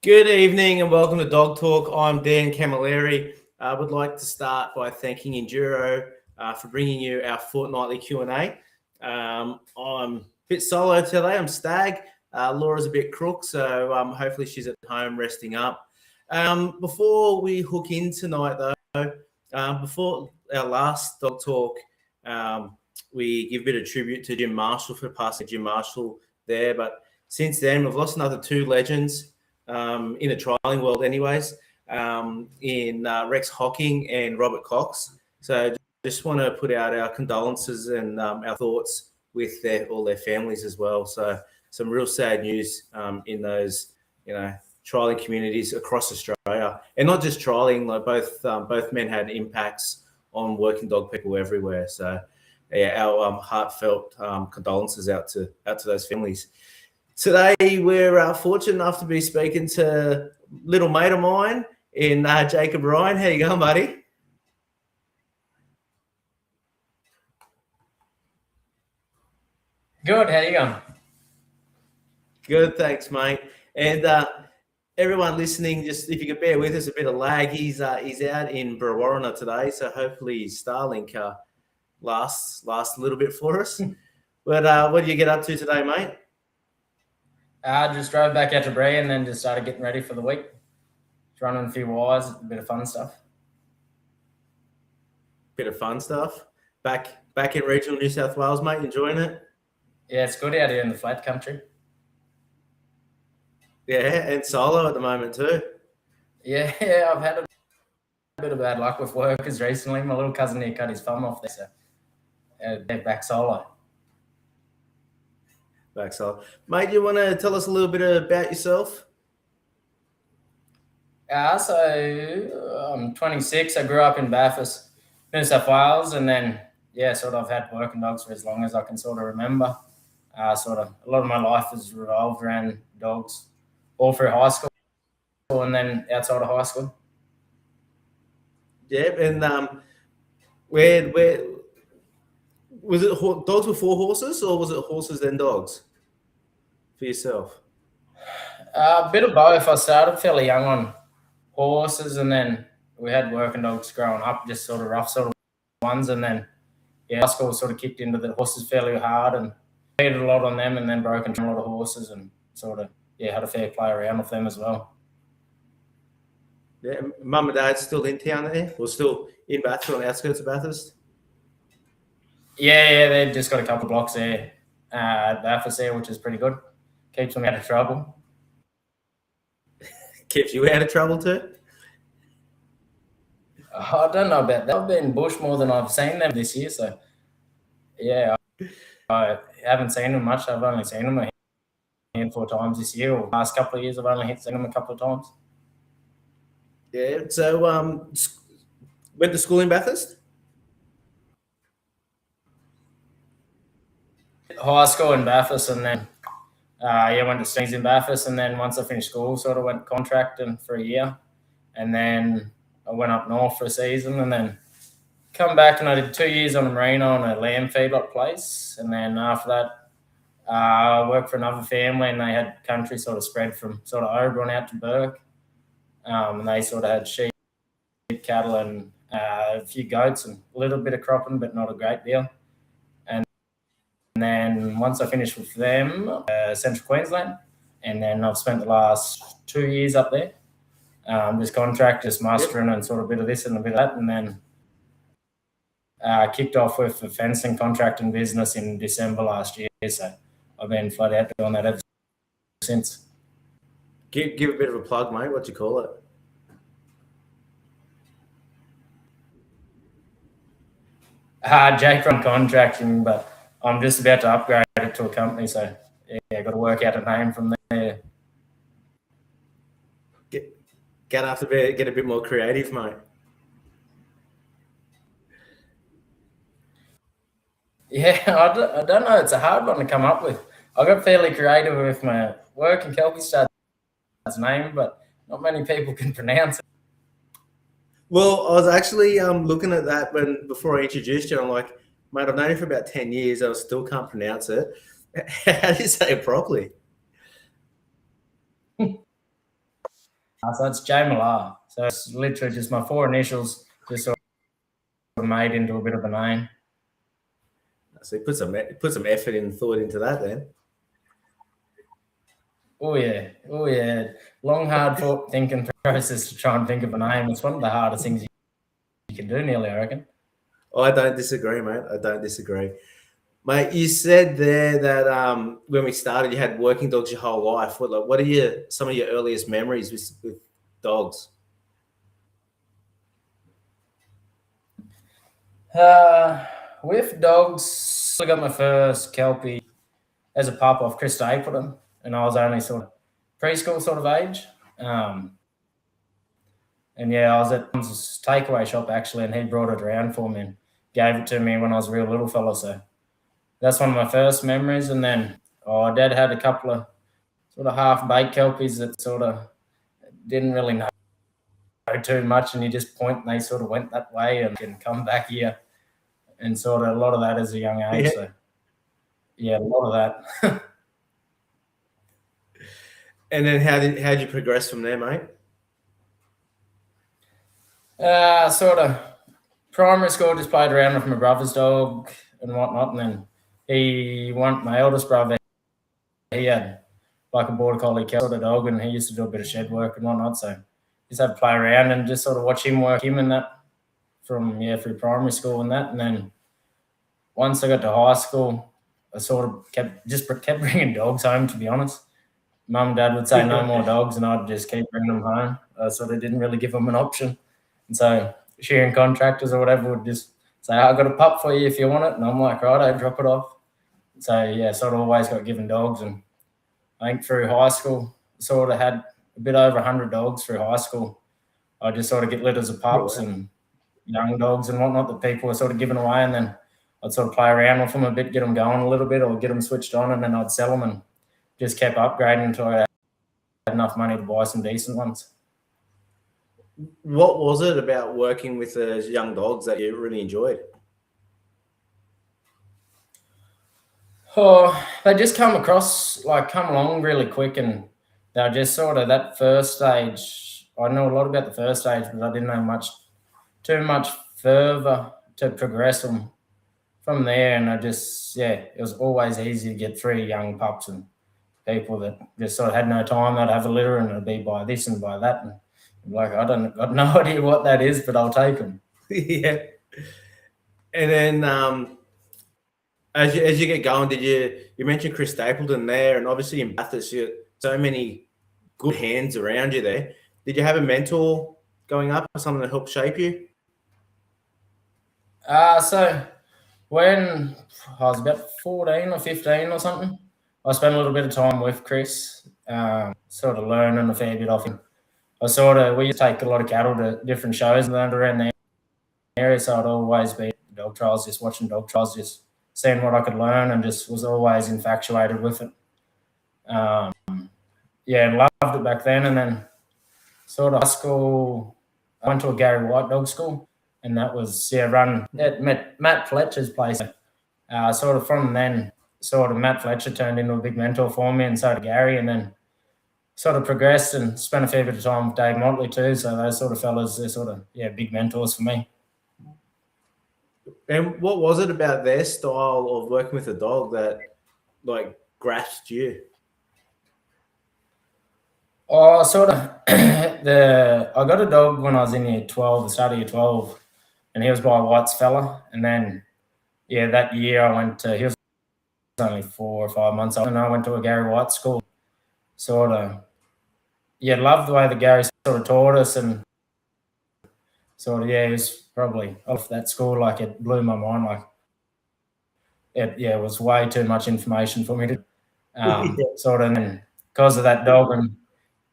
Good evening and welcome to Dog Talk. I'm Dan Camilleri. I would like to start by thanking Enduro for bringing you our fortnightly Q&A. I'm a bit solo today. I'm Stag. Laura's a bit crook, so hopefully she's at home resting up. Before we hook in tonight, though, before our last Dog Talk, we give a bit of tribute to Jim Marshall for passing Jim Marshall there. But since then, we've lost another two legends. In the trialling world anyways, in Rex Hocking and Robert Cox. So just want to put out our condolences and our thoughts with all their families as well. So some real sad news in those, trialling communities across Australia. And not just trialling, like both men had impacts on working dog people everywhere. So yeah, our heartfelt condolences out to those families. Today, we're fortunate enough to be speaking to little mate of mine in Jacob Ryan. How you going, buddy? Good. How you going? Good, thanks, mate. And everyone listening, just if you could bear with us, a bit of lag. He's out in Brewarrina today, so hopefully Starlink lasts a little bit for us. But what do you get up to today, mate? I just drove back out to Bray and then just started getting ready for the week. Just running a few wires, a bit of fun stuff. Bit of fun stuff. Back in regional New South Wales, mate. Enjoying it? Yeah, it's good out here in the flat country. Yeah, and solo at the moment too. Yeah, I've had a bit of bad luck with workers recently. My little cousin here cut his thumb off there, so they're back solo. Back solo. Mate, you want to tell us a little bit about yourself? So I'm 26. I grew up in Bathurst, New South Wales, and then sort of had working dogs for as long as I can sort of remember. Sort of a lot of my life has revolved around dogs, all through high school and then outside of high school. Yeah, and where was it? Dogs before horses, or was it horses then dogs for yourself? A bit of both. I started fairly young on horses, and then we had working dogs growing up, just sort of rough sort of ones, and then high school sort of kicked into the horses fairly hard and competed a lot on them, and then broken a lot of horses and sort of had a fair play around with them as well. Yeah, mum and dad still in town there, or still in Bathurst, on the outskirts of Bathurst? Yeah, they've just got a couple of blocks there at Bathurst there, which is pretty good. Keeps them out of trouble. Keeps you out of trouble too? I don't know about that. I've been bush more than I've seen them this year, so yeah, I haven't seen them much. I've only seen them a handful of times this year, or last couple of years I've only seen them a couple of times. Yeah, so went to school in Bathurst? High school in Bathurst, and then went to Stings in Bathurst, and then once I finished school, sort of went contracting for a year, and then I went up north for a season, and then come back, and I did 2 years on a marina on a lamb feedlot place, and then after that, I worked for another family, and they had country sort of spread from sort of Oberon out to Burke, and they sort of had sheep, cattle, and a few goats, and a little bit of cropping, but not a great deal. And then once I finished with them, Central Queensland, and then I've spent the last 2 years up there, just contract, just mustering and sort of a bit of this and a bit of that, and then kicked off with a fencing contracting business in December last year, so I've been flat out doing that ever since. Give a bit of a plug, mate. What do you call it? Jake Run Contracting, but I'm just about to upgrade it to a company, so yeah, got to work out a name from there. Get a bit more creative, mate. Yeah, I don't know. It's a hard one to come up with. I got fairly creative with my work and Kelpie name, but not many people can pronounce it. Well, I was actually looking at that before I introduced you. I'm like, mate, I've known you for about 10 years. I still can't pronounce it. How do you say it properly? So it's J Millar. So it's literally just my 4 initials, just sort of made into a bit of a name. So you put some effort and thought into that then. Oh yeah. Long, hard thinking process to try and think of a name. It's one of the hardest things you can do, nearly, I reckon. I don't disagree, mate. I don't disagree. Mate, you said there that when we started, you had working dogs your whole life. What are some of your earliest memories with dogs? With dogs, I got my first Kelpie as a pup off Chris Stapleton, and I was only sort of preschool sort of age. And yeah, I was at his takeaway shop actually, and he brought it around for me and gave it to me when I was a real little fella. So that's one of my first memories. And then Dad had a couple of sort of half-baked Kelpies that sort of didn't really know too much, and you just point and they sort of went that way and can come back here. And sort of a lot of that as a young age. Yeah. So yeah, a lot of that. And then how did you progress from there, mate? Sort of primary school, just played around with my brother's dog and whatnot, and then my eldest brother, he had like a border collie sort of dog, and he used to do a bit of shed work and whatnot, so just had to play around and just sort of watch him work him and that through primary school and that. And then once I got to high school, I sort of kept bringing dogs home, to be honest. Mum and Dad would say no more dogs, and I'd just keep bringing them home. I sort of didn't really give them an option. And so shearing contractors or whatever would just say, I've got a pup for you if you want it. And I'm like, right, I'd drop it off. So yeah, sort of always got given dogs. And I think through high school, sort of had a bit over 100 dogs through high school. I just sort of get litters of pups and young dogs and whatnot that people were sort of giving away. And then I'd sort of play around with them a bit, get them going a little bit, or get them switched on, and then I'd sell them and just kept upgrading until I had enough money to buy some decent ones. What was it about working with those young dogs that you really enjoyed? Oh, they just come along really quick, and they're just sort of that first stage. I know a lot about the first stage, but I didn't know too much further to progress them from there. And it was always easy to get 3 young pups and people that just sort of had no time. They'd have a litter and it'd be by this and by that. And like, I've got no idea what that is, but I'll take them. Yeah. And then as you get going, you mentioned Chris Stapleton there, and obviously in Bathurst, you had so many good hands around you there. Did you have a mentor going up or something that helped shape you? So when I was about 14 or 15 or something, I spent a little bit of time with Chris, sort of learning a fair bit off him. We used to take a lot of cattle to different shows and learned around the area, so I'd always be at dog trials, just watching dog trials, just seeing what I could learn, and just was always infatuated with it. And loved it back then. And then sort of high school, I went to a Gary White dog school, and that was run at Matt Fletcher's place. Sort of from then, sort of Matt Fletcher turned into a big mentor for me, and so did Gary, and then sort of progressed and spent a fair bit of time with Dave Motley too. So those sort of fellas, they're sort of big mentors for me. And what was it about their style of working with a dog that like grasped you? I got a dog when I was in year 12, the start of year 12, and he was by White's fella. And then, that year he was only 4 or 5 months old, and I went to a Gary White school. Loved the way that Gary sort of taught us, and it was probably off that school, like it blew my mind. Like it was way too much information for me to and then because of that dog and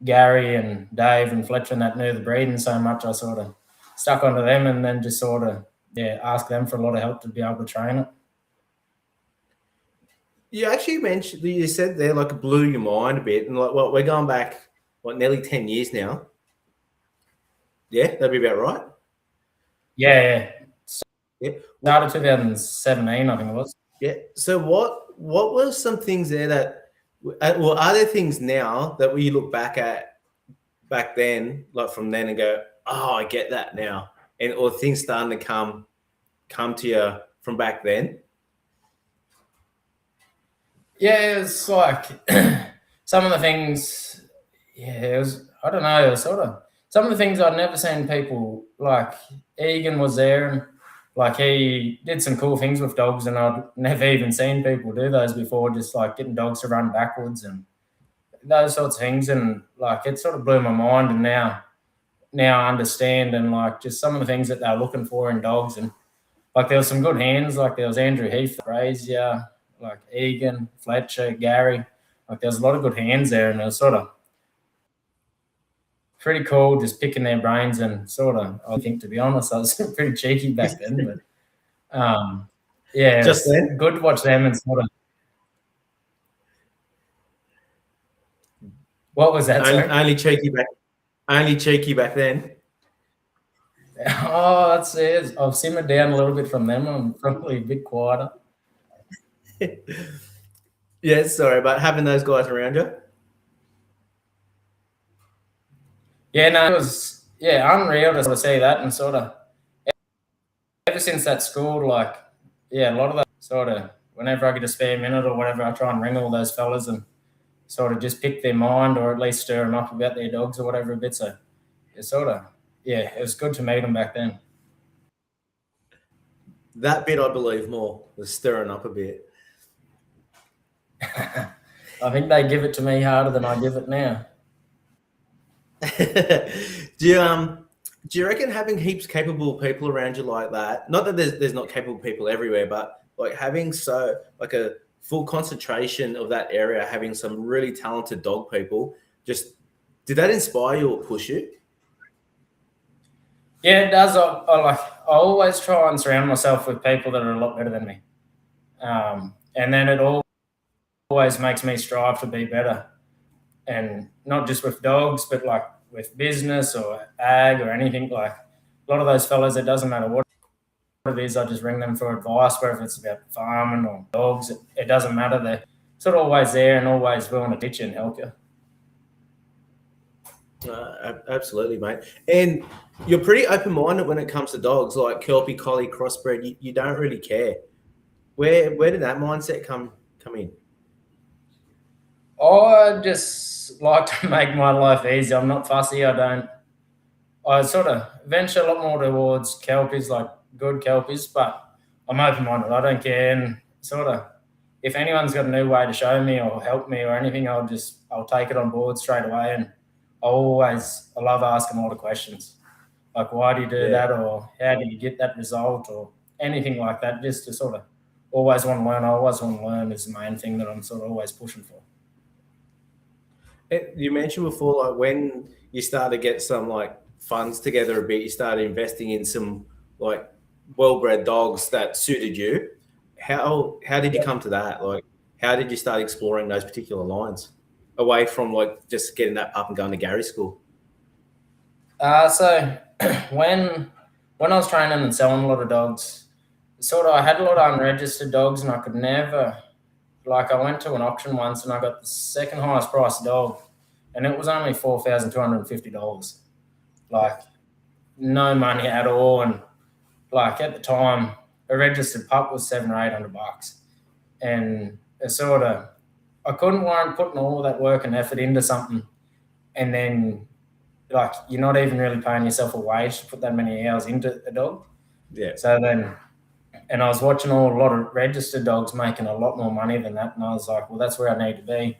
Gary and Dave and Fletcher and that knew the breeding so much, I sort of stuck onto them, and then just sort of asked them for a lot of help to be able to train it. You actually you said there like it blew your mind a bit, and like we're going back nearly 10 years now. Yeah, that'd be about right. Yeah. Started 2017, I think it was. Yeah. So what were some things there that, are there things now that we look back at back then, like from then, and go, oh, I get that now, or things starting to come to you from back then? Yeah, it's like some of the things. Yeah, it was. I don't know. It was sort of some of the things I'd never seen people like. Egan was there, and like he did some cool things with dogs, and I'd never even seen people do those before. Just like getting dogs to run backwards and those sorts of things, and like it sort of blew my mind. And now I understand, and like just some of the things that they're looking for in dogs, and like there was some good hands. Like there was Andrew Heath, Brazier, like Egan, Fletcher, Gary. Like there was a lot of good hands there, and it was sort of pretty cool just picking their brains and sort of. I think, to be honest, I was pretty cheeky back then, but yeah, Just then? good to watch them and sort of. What was that? Sorry? Only cheeky back then. Oh, that's it. I've simmered down a little bit from them. I'm probably a bit quieter. Yeah, sorry, but having those guys around you. Yeah, no, it was unreal to sort of see that, and sort of ever since that school, like a lot of that sort of whenever I get a spare minute or whatever, I try and ring all those fellas and sort of just pick their mind or at least stir them up about their dogs or whatever a bit. So it's sort of it was good to meet them back then. That bit I believe more, the stirring up a bit. I think they give it to me harder than I give it now. Do you reckon having heaps capable people around you like that? Not that there's not capable people everywhere, but like having like a full concentration of that area, having some really talented dog people, just did that inspire you or push you? Yeah, it does. I always try and surround myself with people that are a lot better than me, and then it always makes me strive to be better, and not just with dogs, but like with business or ag or anything. Like a lot of those fellas, it doesn't matter what it is, I just ring them for advice, whether it's about farming or dogs. It doesn't matter. They're sort of always there and always willing to teach you and help you. Absolutely, mate. And you're pretty open-minded when it comes to dogs, like Kelpie, Collie, Crossbred. You don't really care. Where did that mindset come in? I just like to make my life easy. I'm not fussy. I sort of venture a lot more towards Kelpies, like good Kelpies, but I'm open-minded. I don't care. And sort of, if anyone's got a new way to show me or help me or anything, I'll take it on board straight away. And I love asking all the questions, like why do you do that, or how do you get that result, or anything like that. Just to sort of always want to learn. I always want to learn is the main thing that I'm sort of always pushing for. You mentioned before, like when you started to get some like funds together a bit, you started investing in some like well-bred dogs that suited you. How did you come to that? Like, how did you start exploring those particular lines away from like just getting that pup and going to Gary school? So when I was training and selling a lot of dogs, I had a lot of unregistered dogs, and I could never. Like I went to an auction once and I got the second highest price dog, and it was only $4,250. Like no money at all. And like at the time, a registered pup was $700 or $800, and I couldn't warrant putting all of that work and effort into something, and then like you're not even really paying yourself a wage to put that many hours into a dog. Yeah. So then. And I was watching a lot of registered dogs making a lot more money than that. And I was like, well, that's where I need to be.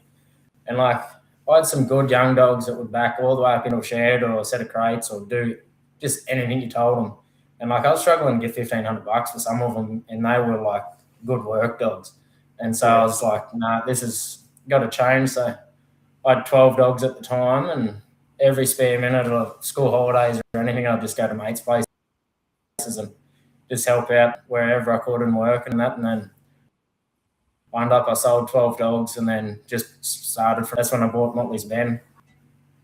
And like, I had some good young dogs that would back all the way up into a shed or a set of crates or do just anything you told them. And like, I was struggling to get $1,500 for some of them, and they were like good work dogs. And so I was like, nah, this has got to change. So I had 12 dogs at the time, and every spare minute of school holidays or anything, I'd just go to mates' places and just help out wherever I could and work and that. And then wound up, I sold 12 dogs and then just started. That's when I bought Motley's Ben.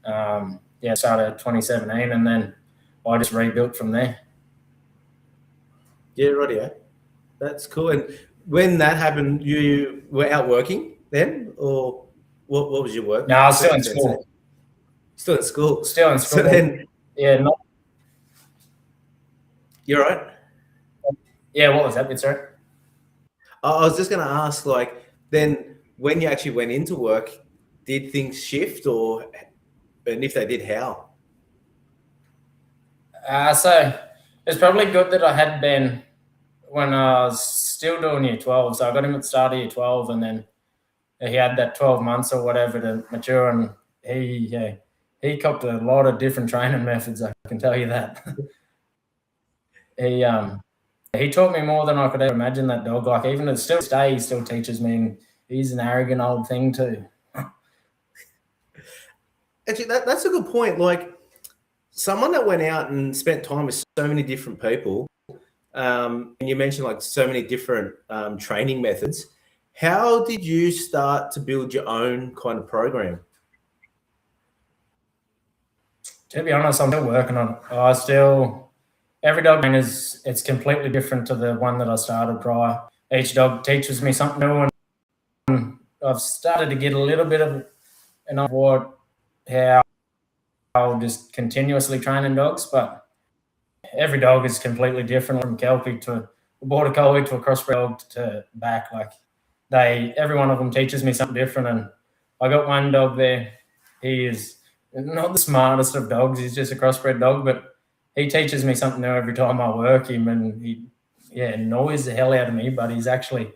Started 2017, and then I just rebuilt from there. Yeah, rightio. That's cool. And when that happened, you were out working then, or what was your work? No, I was still in school. Still at school. Still in school. So then, Yeah, you're right. Yeah, what was that bit, sorry? I was just going to ask, like, then when you actually went into work, did things shift, and if they did, how? So it's probably good that I had Ben when I was still doing year 12. So I got him at the start of year 12, and then he had that 12 months or whatever to mature, and he copped a lot of different training methods, I can tell you that. He taught me more than I could ever imagine, that dog. Like, even to still today, he still teaches me, and he's an arrogant old thing too. Actually, that's a good point. Like, someone that went out and spent time with so many different people, and you mentioned like so many different training methods. How did you start to build your own kind of program? To be honest, I'm still working on it. Every dog it's completely different to the one that I started prior. Each dog teaches me something new, and I've started to get a little bit of an idea how I'll just continuously training dogs, but every dog is completely different, from Kelpie to a Border Collie to a crossbred dog to back. Like, every one of them teaches me something different, and I got one dog there. He is not the smartest of dogs. He's just a crossbred dog, but he teaches me something new every time I work him, and he annoys the hell out of me, but he's actually,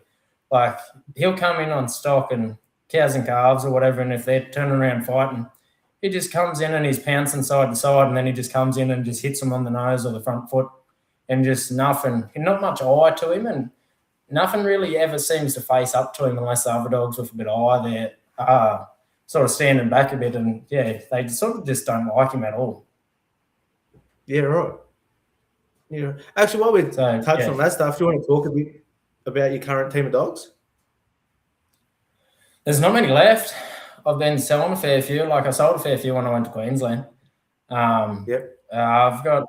like, he'll come in on stock and cows and calves or whatever, and if they're turning around fighting, he just comes in and he's pouncing side to side, and then he just comes in and just hits them on the nose or the front foot, and just nothing, not much eye to him, and nothing really ever seems to face up to him unless the other dogs with a bit of eye there are sort of standing back a bit, and they sort of just don't like him at all. Yeah, right. Yeah. Actually, while we're touching on that stuff, do you want to talk a bit about your current team of dogs? There's not many left. I've been selling a fair few. Like, I sold a fair few when I went to Queensland. I've got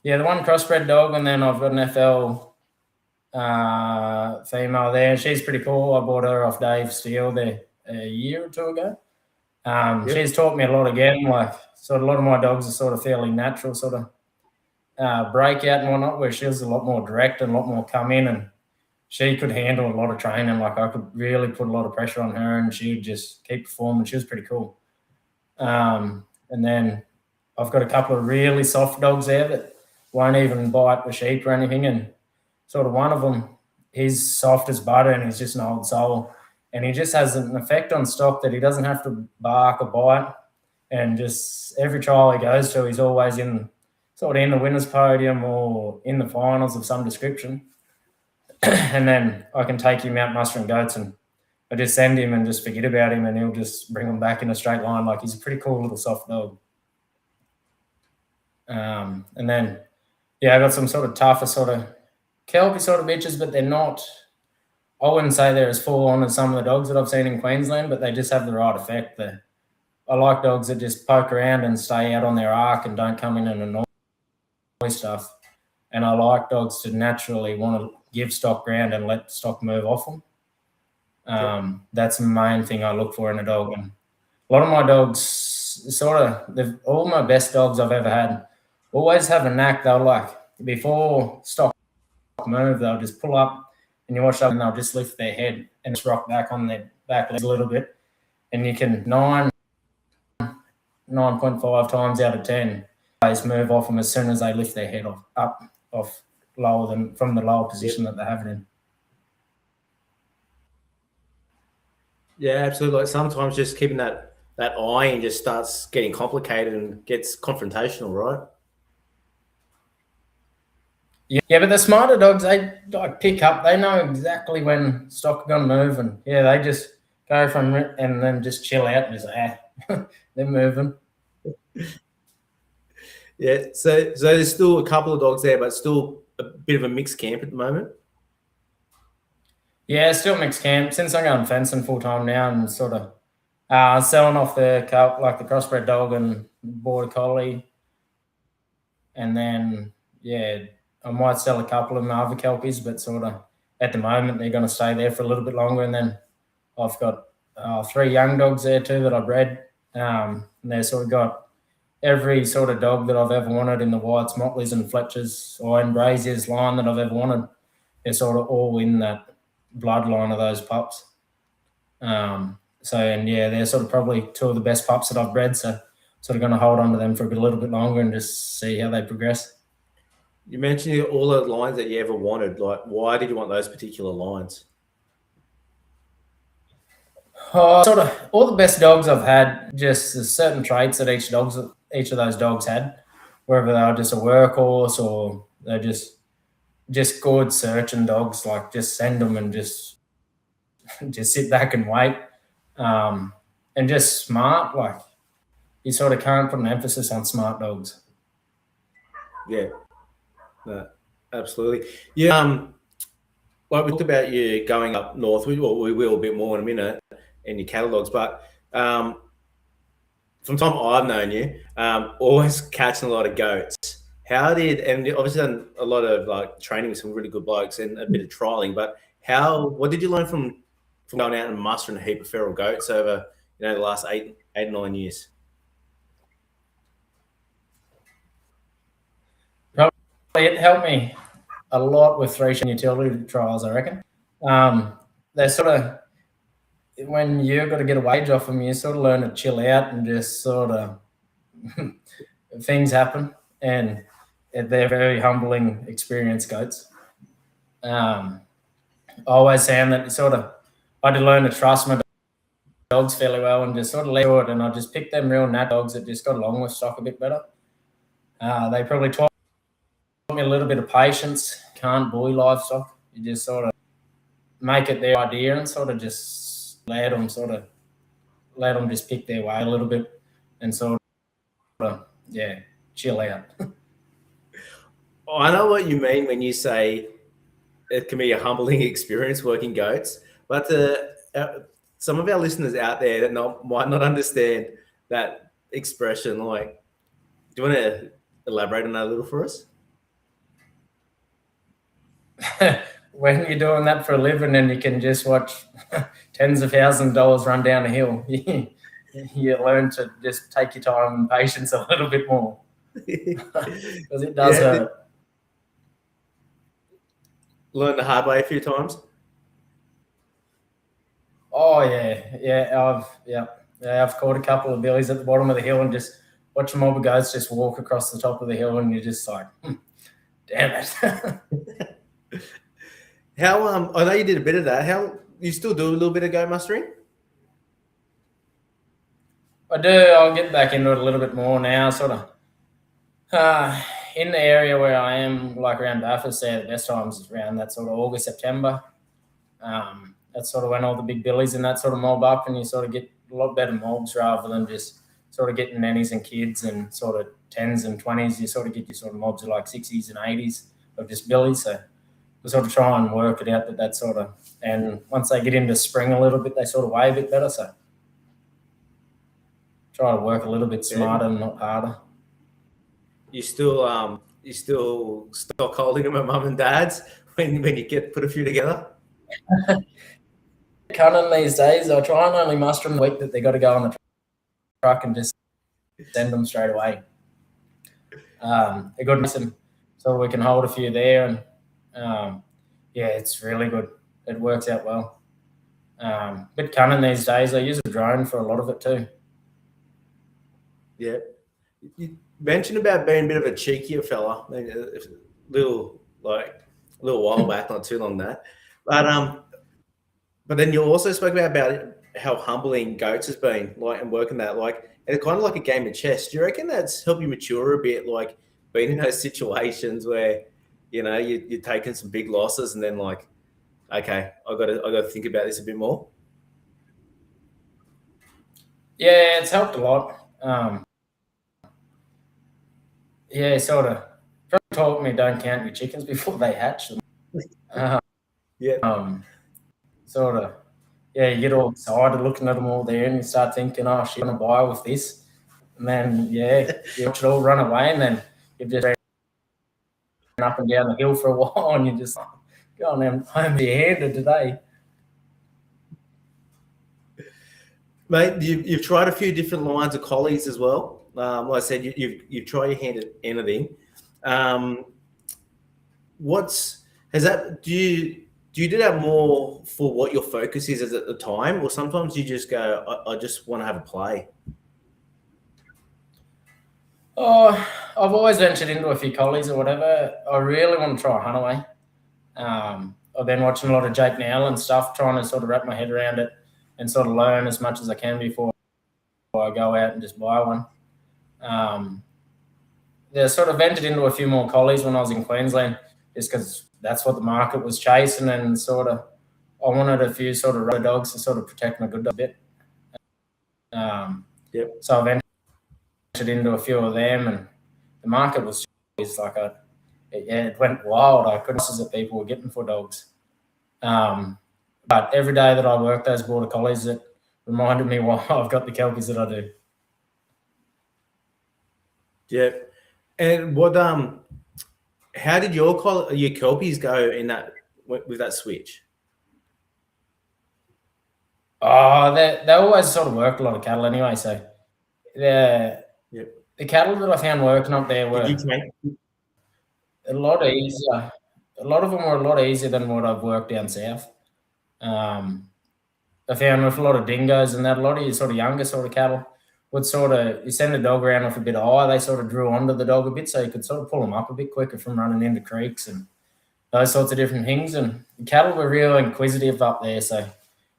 the one crossbred dog, and then I've got an FL female there. She's pretty cool. I bought her off Dave Steele there a year or two ago. She's taught me a lot again. Like, sort of a lot of my dogs are sort of fairly natural, sort of breakout and whatnot, where she was a lot more direct and a lot more come in, and she could handle a lot of training. Like, I could really put a lot of pressure on her, and she would just keep performing. She was pretty cool. And then I've got a couple of really soft dogs there that won't even bite the sheep or anything, and sort of one of them, he's soft as butter, and he's just an old soul, and he just has an effect on stock that he doesn't have to bark or bite, and just every trial he goes to, he's always in the winner's podium or in the finals of some description. And then I can take him out mustering goats, and I just send him and just forget about him, and he'll just bring them back in a straight line. Like, he's a pretty cool little soft dog. And then I got some sort of tougher sort of Kelpie sort of bitches, but they're not, I wouldn't say they're as full on as some of the dogs that I've seen in Queensland, but they just have the right effect there. I like dogs that just poke around and stay out on their arc and don't come in and annoy stuff. And I like dogs to naturally want to give stock ground and let stock move off them. That's the main thing I look for in a dog. And a lot of my dogs, all my best dogs I've ever had, always have a knack. They'll, like, before stock move, they'll just pull up, and you watch them, and they'll just lift their head and just rock back on their back legs a little bit. And you can 9.5 times out of 10 always move off them as soon as they lift their head off lower than from the lower position that they have it in. Yeah, absolutely. Like, sometimes just keeping that eyeing just starts getting complicated and gets confrontational, right? Yeah, but the smarter dogs, they like pick up. They know exactly when stock are going to move, and they just go from it and then just chill out and just they're moving. Yeah, so there's still a couple of dogs there, but still a bit of a mixed camp at the moment. Yeah, still mixed camp. Since I'm going fencing full time now, and sort of selling off the crossbred dog and Border Collie, and then I might sell a couple of my other Kelpies, but sort of at the moment they're going to stay there for a little bit longer. And then I've got 3 young dogs there too that I bred And they sort of got every sort of dog that I've ever wanted in the Whites, Mottleys, and Fletchers, or in Braziers line that I've ever wanted. They're sort of all in that bloodline of those pups. They're sort of probably two of the best pups that I've bred. So sort of going to hold on to them for a little bit longer and just see how they progress. You mentioned all the lines that you ever wanted. Like, why did you want those particular lines? Sort of all the best dogs I've had, just there's certain traits that each of those dogs had, whether they were just a workhorse or they're just good searching dogs. Like, just send them and just sit back and wait, and just smart. Like, you sort of can't put an emphasis on smart dogs. Yeah, no, absolutely. Yeah. Like we talked about you going up north. We will a bit more in a minute, and your catalogs. But from the time I've known you, always catching a lot of goats. And obviously done a lot of like training with some really good blokes and a bit of trialing. But what did you learn from going out and mustering a heap of feral goats over the last 8 or 9 years? It helped me a lot with three-shin utility trials, I reckon. They're sort of, when you've got to get a wage off them, you sort of learn to chill out and just sort of things happen, and they're very humbling experience, goats. I always found that I had to learn to trust my dogs fairly well and just sort of let it, and I just picked them real nat dogs that just got along with stock a bit better. They probably taught me a little bit of patience. Can't bully livestock. You just sort of make it their idea and sort of just let them just pick their way a little bit and sort of chill out. I know what you mean when you say it can be a humbling experience working goats, but some of our listeners out there that might not understand that expression. Like, do you want to elaborate on that a little for us? When you're doing that for a living and you can just watch tens of thousands of dollars run down a hill, you learn to just take your time and patience a little bit more. Because it does hurt. Learn the hard way a few times? Oh, yeah. I've caught a couple of billies at the bottom of the hill and just watch a mob of goats just walk across the top of the hill, and you're just like, damn it. I know you did a bit of that. How you still do a little bit of goat mustering? I do. I'll get back into it a little bit more now, sort of. In the area where I am, like around Bathurst, there, the best times is around that sort of August, September. That's sort of when all the big billies and that sort of mob up, and you sort of get a lot better mobs rather than just sort of getting nannies and kids and sort of 10s and 20s. You sort of get your sort of mobs of like 60s and 80s of just billies. So we sort of try and work it out that sort of, and once they get into spring a little bit, they sort of weigh a bit better. So try to work a little bit smarter and not harder. You still stock holding them at mum and dad's when you put a few together? Cunning these days. I try and only muster them the week that they got to go on the truck and just send them straight away. They're good, so we can hold a few there, and it's really good. It works out well. Bit cunning these days. I use a drone for a lot of it too. Yeah. You mentioned about being a bit of a cheekier fella, maybe a little while back, not too long that. But then you also spoke about how humbling goats has been, like, and working that, like, and it's kind of like a game of chess. Do you reckon that's helped you mature a bit, like being in those situations where you're taking some big losses and then like, okay, I got to think about this a bit more? Yeah, it's helped a lot. Sort of. Probably taught me don't count your chickens before they hatch them. Sort of. Yeah, you get all excited looking at them all there, and you start thinking, "Oh, shit, I'm gonna buy with this," and then you watch it all run away, and then you just ran up and down the hill for a while, and you just going home empty-handed today. Mate, you've tried a few different lines of collies as well. Like I said, you've tried your hand at anything. Do you do that more for what your focus is at the time, or sometimes you just go, I just want to have a play? Oh, I've always ventured into a few collies or whatever. I really want to try a Hunaway. I've been watching a lot of Jake Nell and stuff, trying to sort of wrap my head around it and sort of learn as much as I can before I go out and just buy one. They sort of ventured into a few more collies when I was in Queensland, just because that's what the market was chasing, and sort of I wanted a few sort of rubber dogs to sort of protect my good dog a bit. So I ventured into a few of them, and the market was like it went wild. I couldn't see that people were getting for dogs. But every day that I worked those border collies, it reminded me why I've got the Kelpies that I do. Yeah. And how did your Kelpies go in that with that switch? Oh, they always sort of worked a lot of cattle anyway. So the cattle that I found working up there were a lot easier. A lot of them were a lot easier than what I've worked down south. I found with a lot of dingoes and that, a lot of your sort of younger sort of cattle would sort of, you send the dog around with a bit of eye, they sort of drew onto the dog a bit, so you could sort of pull them up a bit quicker from running into creeks and those sorts of different things. And the cattle were real inquisitive up there, so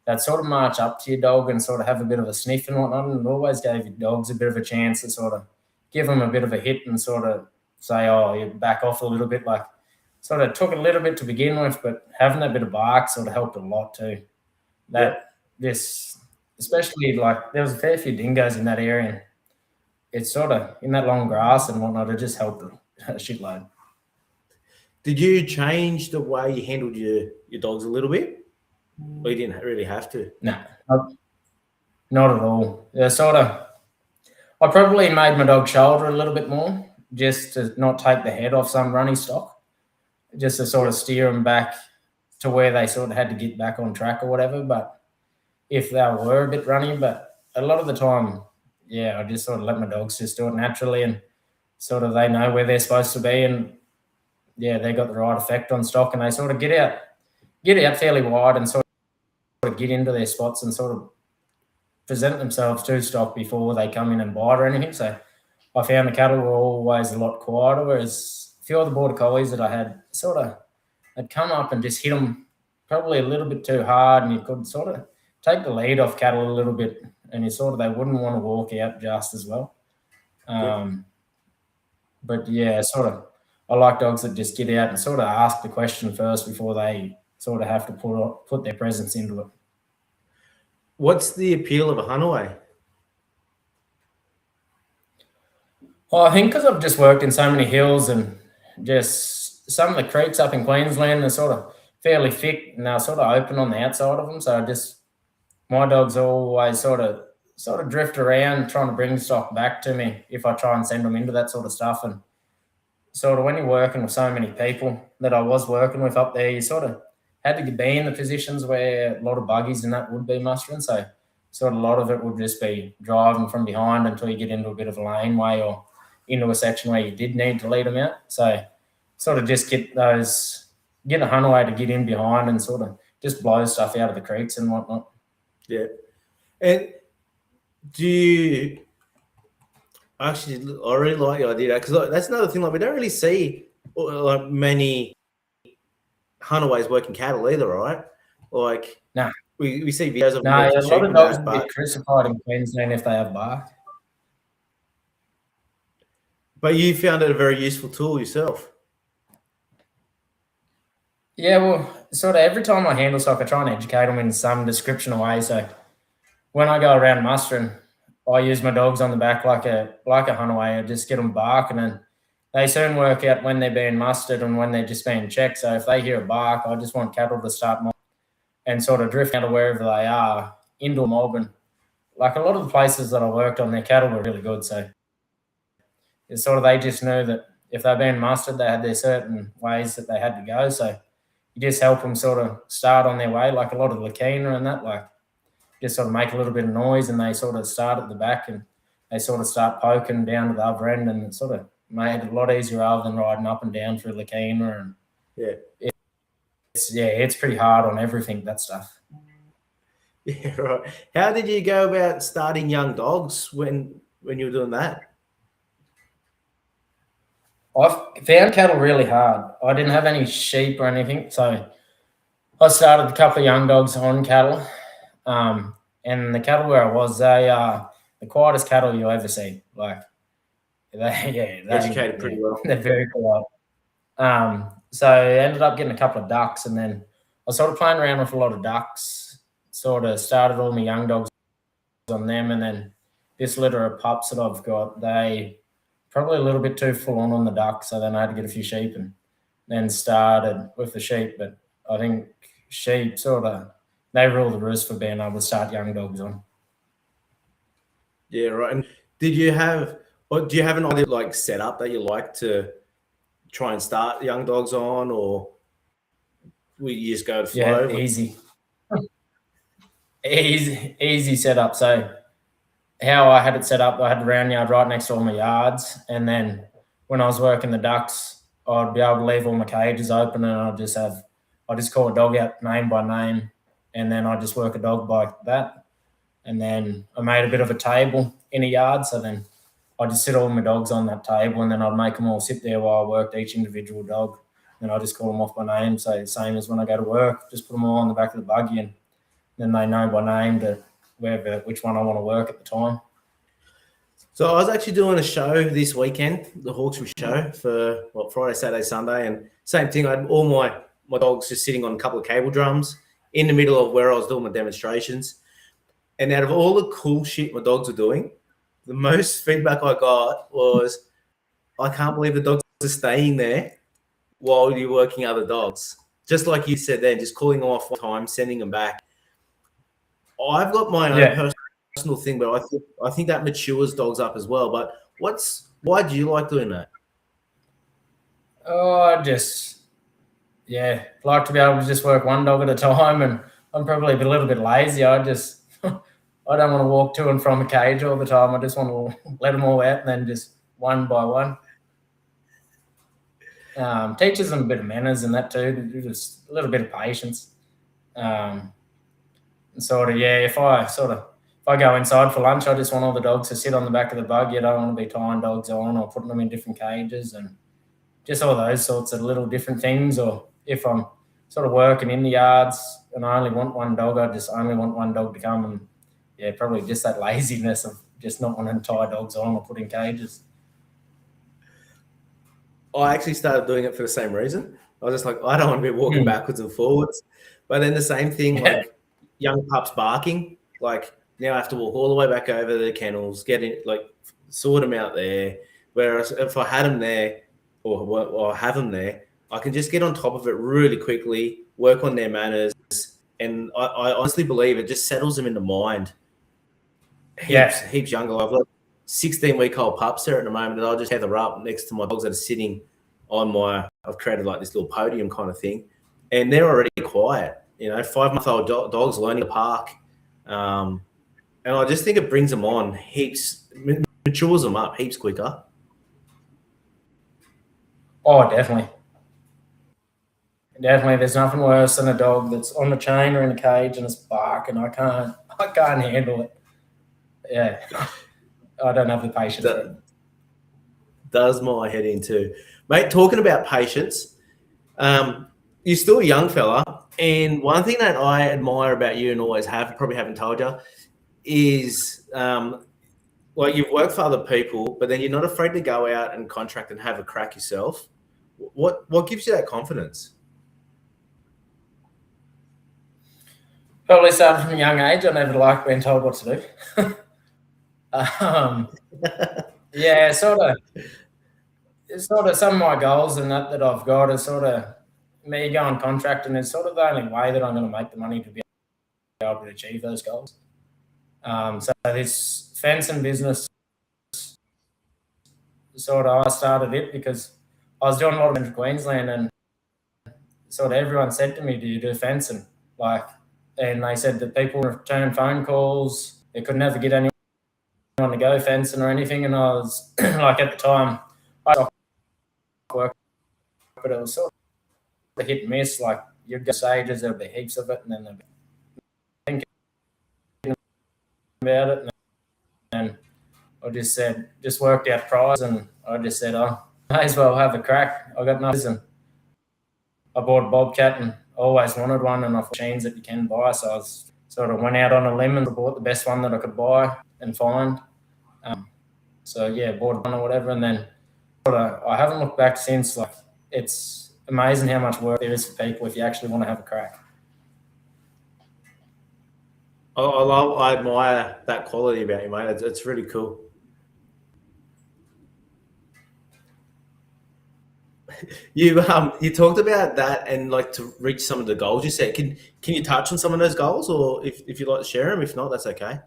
they'd sort of march up to your dog and sort of have a bit of a sniff and whatnot, and it always gave your dogs a bit of a chance to sort of give them a bit of a hit and sort of say, oh, you back off a little bit. Like, sort of took a little bit to begin with, but having that bit of bark sort of helped a lot too. Especially like there was a fair few dingoes in that area, and it's sort of in that long grass and whatnot, it just helped a shitload. Did you change the way you handled your dogs a little bit? Or you didn't really have to? No, not at all. I probably made my dog shoulder a little bit more just to not take the head off some running stock, just to sort of steer them back to where they sort of had to get back on track or whatever. But if they were a bit runny, but a lot of the time, I just sort of let my dogs just do it naturally, and sort of they know where they're supposed to be, and they got the right effect on stock, and they sort of get out fairly wide and sort of get into their spots and sort of present themselves to stock before they come in and bite or anything. So I found the cattle were always a lot quieter, whereas a few of the border collies that I had I'd come up and just hit them probably a little bit too hard, and you could sort of take the lead off cattle a little bit, and they wouldn't want to walk out just as well. But I like dogs that just get out and sort of ask the question first before they sort of have to put their presence into it. What's the appeal of a Hunaway? Well, I think because I've just worked in so many hills, and just some of the creeks up in Queensland are sort of fairly thick and they're sort of open on the outside of them. So my dogs always sort of drift around trying to bring stock back to me if I try and send them into that sort of stuff. And sort of when you're working with so many people that I was working with up there, you sort of had to be in the positions where a lot of buggies and that would be mustering. So sort of a lot of it would just be driving from behind until you get into a bit of a laneway or into a section where you did need to lead them out. So sort of just get the Hunaway to get in behind and sort of just blow stuff out of the creeks and whatnot. Yeah. And do you actually, I really like the idea, because that's another thing, like we don't really see like many Hunaways working cattle either, right? Like, no, we see videos of a lot of dogs get crucified in Queensland if they have bark. But you found it a very useful tool yourself. Yeah, well, sort of every time I handle stock, I try and educate them in some description of way. So when I go around mustering, I use my dogs on the back like a Hunaway. I just get them barking, and they soon work out when they're being mustered and when they're just being checked. So if they hear a bark, I just want cattle to start and sort of drift out of wherever they are into a mob. And like a lot of the places that I worked on, their cattle were really good. So it's sort of, they just knew that if they're being mustered, they had their certain ways that they had to go. So you just help them sort of start on their way, like a lot of Lakina and that. Like just sort of make a little bit of noise, and they sort of start at the back and they sort of start poking down to the other end, and it sort of made it a lot easier rather than riding up and down through Lakina. And it's pretty hard on everything, that stuff. Yeah, right. How did you go about starting young dogs when you were doing that? I found cattle really hard. I didn't have any sheep or anything, so I started a couple of young dogs on cattle. And the cattle where I was, they are the quietest cattle you'll ever see. Like, they Educated pretty well. They're very quiet. So I ended up getting a couple of ducks, and then I was sort of playing around with a lot of ducks. Sort of started all my young dogs on them, and then this litter of pups that I've got, they probably a little bit too full on the ducks, so then I had to get a few sheep and then started with the sheep. But I think sheep sort of, they rule the roost for being able to start young dogs on. Yeah, right. And do you have an idea like setup that you like to try and start young dogs on, or will you just go to flow? Yeah, easy setup. So how I had it set up, I had the round yard right next to all my yards, and then when I was working the ducks, I'd be able to leave all my cages open, and I just call a dog out name by name, and then I just work a dog by that. And then I made a bit of a table in a yard, so then I just sit all my dogs on that table, and then I'd make them all sit there while I worked each individual dog. And I just call them off by name, so the same as when I go to work, just put them all on the back of the buggy, and then they know by name to which one I want to work at the time. So I was actually doing a show this weekend, the Hawkesbury show, for Friday, Saturday, Sunday, and same thing. I had all my dogs just sitting on a couple of cable drums in the middle of where I was doing my demonstrations. And out of all the cool shit my dogs were doing, the most feedback I got was, I can't believe the dogs are staying there while you're working other dogs. Just like you said then, just calling them off one time, sending them back. I've got my own personal thing, but I think that matures dogs up as well. But why do you like doing that? Oh, I just like to be able to just work one dog at a time, and I'm probably a little bit lazy. I just I don't want to walk to and from a cage all the time. I just want to let them all out and then just one by one. Teaches them a bit of manners and that too, just a little bit of patience. If I go inside for lunch, I just want all the dogs to sit on the back of the buggy. I don't want to be tying dogs on or putting them in different cages, and just all those sorts of little different things. Or if I'm sort of working in the yards and I only want one dog, I just only want one dog to come. And probably just that laziness of just not wanting to tie dogs on or put in cages. I actually started doing it for the same reason. I was just like, I don't want to be walking backwards and forwards. But then the same thing, like young pups barking, like now I have to walk all the way back over the kennels, sort them out there. Whereas if I had them there or have them there, I can just get on top of it really quickly, work on their manners. And I honestly believe it just settles them in the mind. Heaps younger. I've got 16-week-old pups there at the moment, and I'll just tether up next to my dogs that are sitting on I've created like this little podium kind of thing, and they're already quiet. 5-month-old dogs learning to park. And I just think it brings them on heaps, matures them up heaps quicker. Oh, definitely. Definitely. There's nothing worse than a dog that's on the chain or in a cage and it's barking. I can't handle it. Yeah. I don't have the patience. Does my head in too. Mate, talking about patience, you're still a young fella, and one thing that I admire about you and always probably haven't told you, is you've worked for other people, but then you're not afraid to go out and contract and have a crack yourself. What gives you that confidence? Probably started from a young age. I never liked being told what to do. Sort of some of my goals and that I've got is sort of me going contracting is sort of the only way that I'm going to make the money to be able to achieve those goals. So this fencing business, I started it because I was doing a lot in Queensland, and sort of everyone said to me, "Do you do fencing?" Like, and they said that people return phone calls. They could never get anyone to go fencing or anything. And I was like, at the time, I work, but it was sort of hit and miss. Like, you'd go stages, there'd be heaps of it, and then they'd be thinking about it, and I just worked out price, and I just said, oh, may as well have a crack. I got nothing. And I bought a Bobcat, and I always wanted one, and I found machines that you can buy. So I sort of went out on a limb and bought the best one that I could buy and find. So yeah, bought one or whatever, and then I haven't looked back since. Like, it's amazing how much work there is for people if you actually want to have a crack. I admire that quality about you, mate. It's really cool. You talked about that and like to reach some of the goals you set. Can you touch on some of those goals, or if you'd like to share them? If not, that's okay.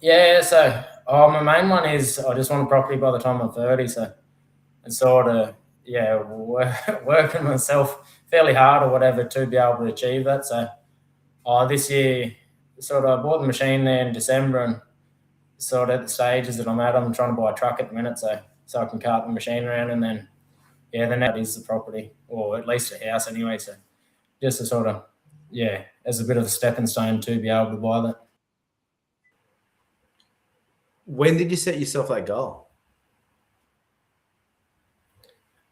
Yeah, so my main one is I just want a property by the time I'm 30. So it's sort of, working myself fairly hard or whatever to be able to achieve that. So this year, sort of, I bought the machine there in December, and sort of at the stages that I'm at, I'm trying to buy a truck at the minute, so I can cart the machine around, and then then that is the property, or at least a house anyway. So just to sort of, as a bit of a stepping stone to be able to buy that. When did you set yourself that goal?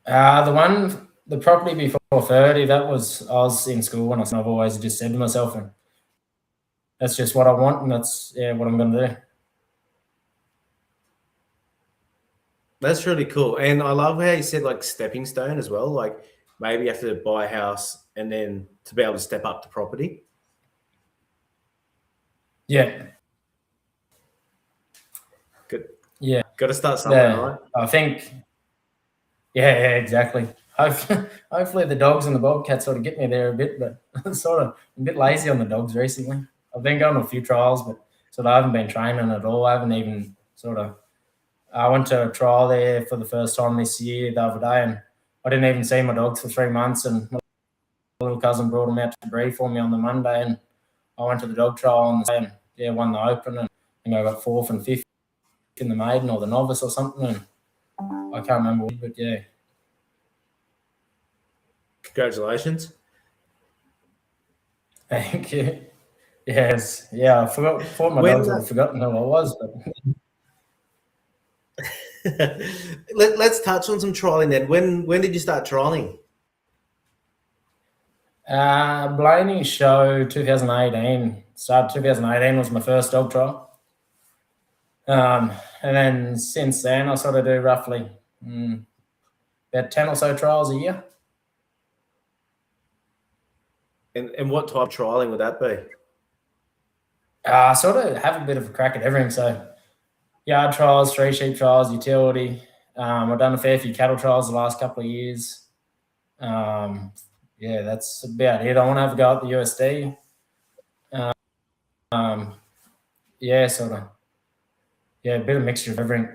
The property before 30, I was in school, and I've always just said to myself, and that's just what I want, and that's what I'm going to do. That's really cool. And I love how you said like stepping stone as well. Like maybe you have to buy a house and then to be able to step up to property. Yeah. Good. Yeah. Got to start somewhere, right? I think, exactly. Hopefully the dogs and the Bobcats sort of get me there a bit, but I'm sort of a bit lazy on the dogs recently. I've been going to a few trials, but sort of I haven't been training at all. I haven't even I went to a trial there for the first time this year the other day, and I didn't even see my dogs for 3 months, and my little cousin brought them out to breed for me on the Monday, and I went to the dog trial on the day and won the Open, and I think I got 4th and 5th in the maiden or the novice or something, and I can't remember, but yeah. Congratulations. Thank you. Yes. Yeah, I thought my dogs would have forgotten who I was, but Let's touch on some trialing then. When did you start trialing? Blaney Show 2018. Started 2018 was my first dog trial. And then since then I sort of do roughly about 10 or so trials a year. And what type of trialing would that be? I sort of have a bit of a crack at everything. So yard trials, street sheep trials, utility. I've done a fair few cattle trials the last couple of years. That's about it. I want to have a go at the USD. A bit of mixture of everything.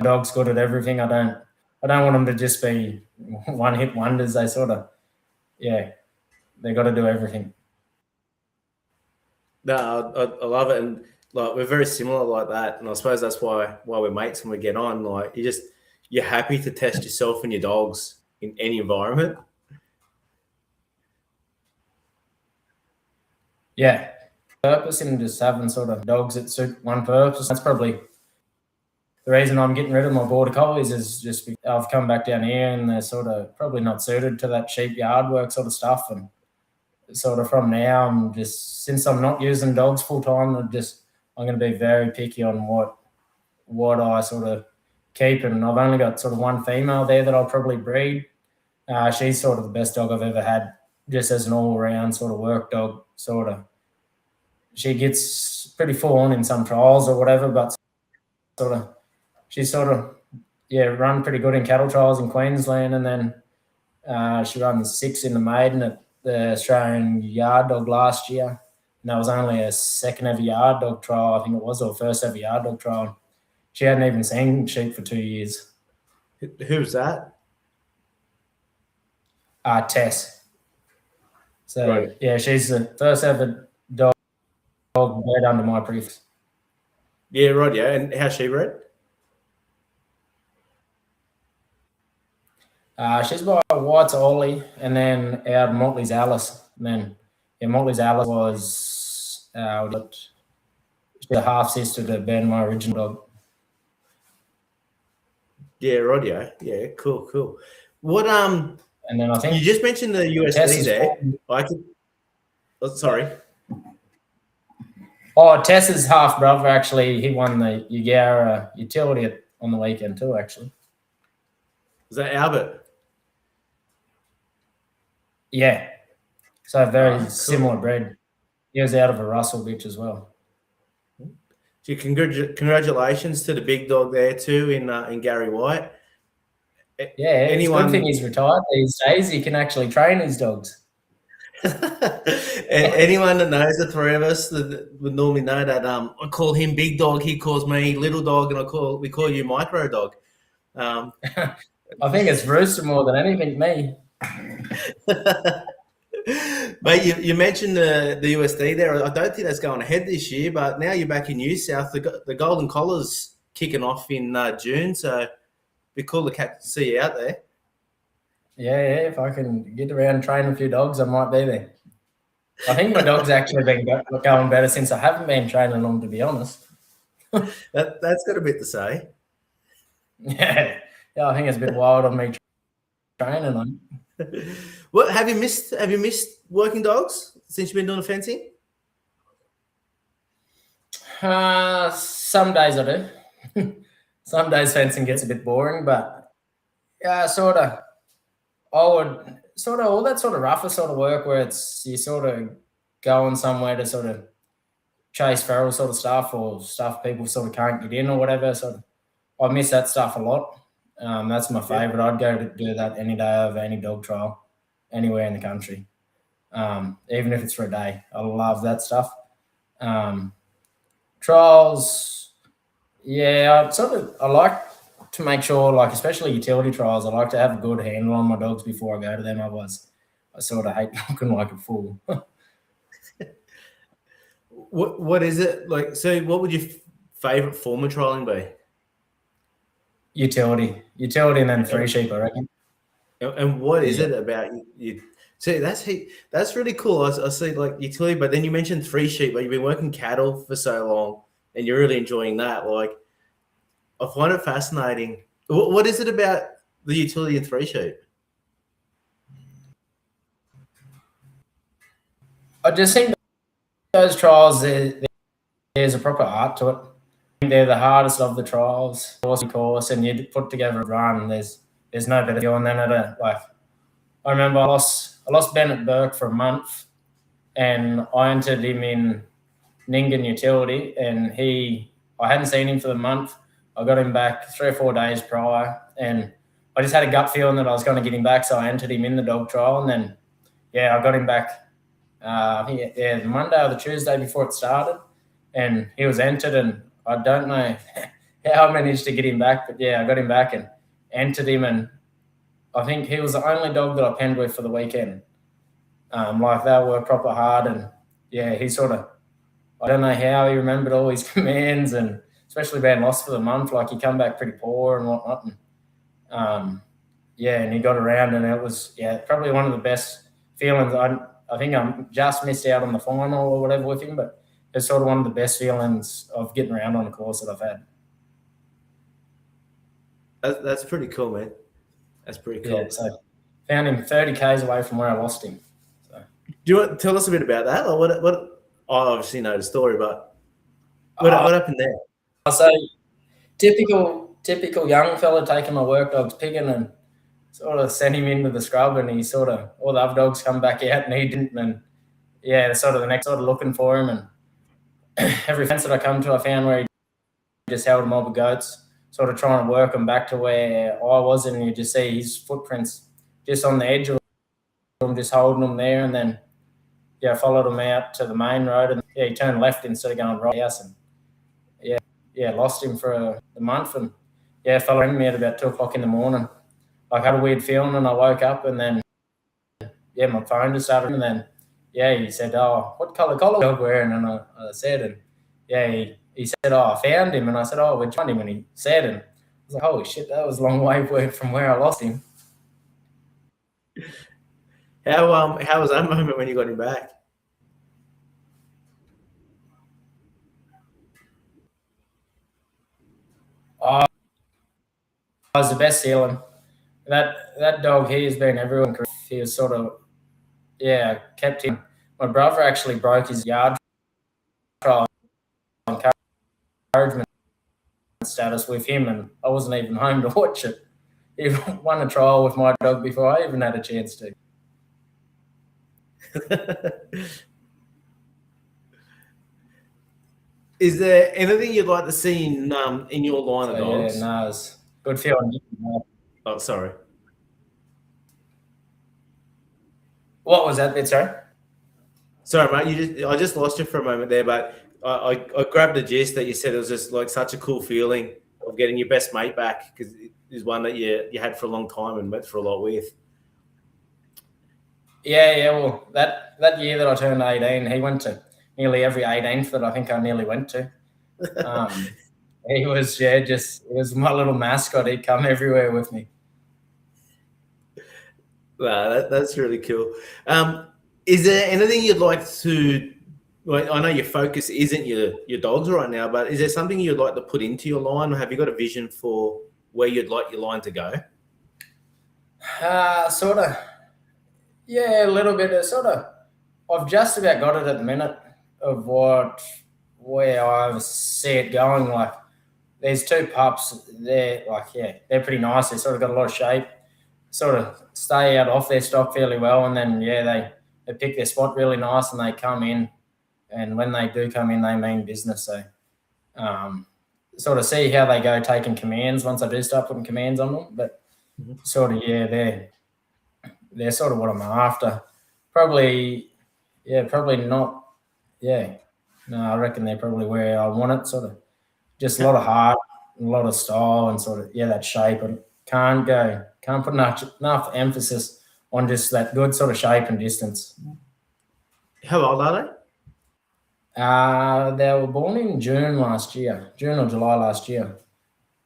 Dog's good at everything. I don't want them to just be one-hit wonders. They they got to do everything. No, I love it, and like we're very similar like that, and I suppose that's why we're mates when we get on. Like you're happy to test yourself and your dogs in any environment. Yeah, purpose in just having sort of dogs that suit one purpose. That's probably the reason I'm getting rid of my border collies, is just because I've come back down here and they're sort of probably not suited to that sheep yard work sort of stuff, and sort of from now, I'm just, since I'm not using dogs full time, I'm going to be very picky on what I sort of keep, and I've only got sort of one female there that I'll probably breed. She's sort of the best dog I've ever had, just as an all-around sort of work dog. Sort of, she gets pretty full on in some trials or whatever, but she's run pretty good in cattle trials in Queensland, and then she runs 6 in the maiden at the Australian Yard Dog last year, and that was only a second ever yard dog trial, I think it was, or first ever yard dog trial. She hadn't even seen sheep for 2 years. Who's that? Tess. So Right. yeah, she's the first ever dog bred under my prefix. Yeah, right. Yeah, and how's she bred? She's by White's Ollie, and then out Motley's Alice. And then Motley's Alice was she's a half sister to Ben, my original dog. Yeah, right. Yeah, cool. What And then I think you just mentioned the USD there. I could. Oh, sorry. Oh, Tess's half brother actually. He won the Yagara utility on the weekend too. Actually, Is that Albert? yeah. So very Cool. similar breed. He was out of a Russell bitch as well. So congratulations to the big dog there too in Gary White. Yeah, it's a good thing he's retired these days. He can actually train his dogs. Anyone that knows the three of us would normally know that I call him Big Dog, he calls me Little Dog, and we call you Micro Dog. I think it's Rooster more than anything, me. Mate, you mentioned the USD there. I don't think that's going ahead this year, but now you're back in New South. The Golden Collar's kicking off in June, so it'd be cool to see you out there. Yeah, if I can get around and train a few dogs, I might be there. I think my dog's actually been going better since I haven't been training them, to be honest. That's got a bit to say. Yeah, I think it's a bit wild on me training them. What have you missed? Have you missed working dogs since you've been doing the fencing? Some days I do. Some days fencing gets a bit boring, but yeah, sort of. I would sort of all that sort of rougher sort of work where it's you sort of going somewhere to sort of chase feral sort of stuff or stuff people sort of can't get in or whatever. So I miss that stuff a lot. That's my favorite. I'd go to do that any day over any dog trial, anywhere in the country, even if it's for a day. I love that stuff. Trials, yeah, I like to make sure, like especially utility trials, I like to have a good handle on my dogs before I go to them. Otherwise, I sort of hate looking like a fool. What is it like? So, what would your favorite form of trialing be? Utility, and then free sheep, I reckon. And what is it about you? See, that's really cool. I see like utility, but then you mentioned free sheep. Like you've been working cattle for so long, and you're really enjoying that. Like, I find it fascinating. What is it about the utility and free sheep? I just think those trials, there's a proper art to it. They're the hardest of the trials, course, and you put together a run. There's no better feeling than it. Like I remember, I lost Bennett Burke for a month, and I entered him in Ningen Utility, and I hadn't seen him for the month. I got him back 3 or 4 days prior, and I just had a gut feeling that I was going to get him back, so I entered him in the dog trial, and then I got him back. The Monday or the Tuesday before it started, and he was entered, and I don't know how I managed to get him back, but I got him back and entered him, and I think he was the only dog that I penned with for the weekend. Like they worked proper hard, and he sort of, I don't know how he remembered all his commands, and especially being lost for the month, like he come back pretty poor and whatnot, and and he got around, and it was probably one of the best feelings. I think I just missed out on the final or whatever with him, but it's sort of one of the best feelings of getting around on the course that I've had. That's pretty cool, man. That's pretty cool. Yeah, so found him 30 k's away from where I lost him. So. Do you want to tell us a bit about that? Or what? I obviously know the story, but what happened there? So typical young fella taking my work dogs pigging and sort of sent him into the scrub, and he sort of all the other dogs come back out and he didn't, and sort of the next sort of looking for him, and every fence that I come to I found where he just held a mob of goats, sort of trying to work them back to where I was, and you just see his footprints just on the edge of them, just holding them there, and then I followed him out to the main road, and he turned left instead of going right house, and lost him for a month, and following me at about 2 o'clock in the morning. I had a weird feeling, and I woke up, and then my phone just started, and then he said, "Oh, what colour collar dog wearing?" And I said, and he said, "Oh, I found him." And I said, "Oh, where'd you find him?" And he said, and I was like, "Holy shit, that was a long way from where I lost him." How was that moment when you got him back? Oh, I was the best sealing. That dog, he has been everywhere. He was sort of, kept him. My brother actually broke his yard trial encouragement status with him, and I wasn't even home to watch it. He won a trial with my dog before I even had a chance to. Is there anything you'd like to see in your line of dogs? Yeah, no, it's good feeling. Oh, sorry. What was that bit, sorry? Sorry, mate. I just lost you for a moment there, but I grabbed the gist that you said it was just like such a cool feeling of getting your best mate back, because it is one that you had for a long time and went through a lot with. Yeah. Well, that year that I turned 18, he went to nearly every 18th that I think I nearly went to. He was he was my little mascot. He'd come everywhere with me. Wow, that's really cool. Is there anything you'd like to? Well, I know your focus isn't your dogs right now, but is there something you'd like to put into your line, or have you got a vision for where you'd like your line to go? Sort of. Yeah, a little bit. I've just about got it at the minute of where I see it going. Like, there's two pups. They're pretty nice. They sort of got a lot of shape. Sort of stay out off their stock fairly well, and then they pick their spot really nice, and they come in. And when they do come in, they mean business. So, sort of see how they go taking commands once I do start putting commands on them. But sort of, they're sort of what I'm after. Probably not. Yeah, no, I reckon they're probably where I want it. Sort of, just a lot of heart, a lot of style, and sort of that shape. And can't put enough emphasis on just that good sort of shape and distance. How old are they? They were born in June or July last year.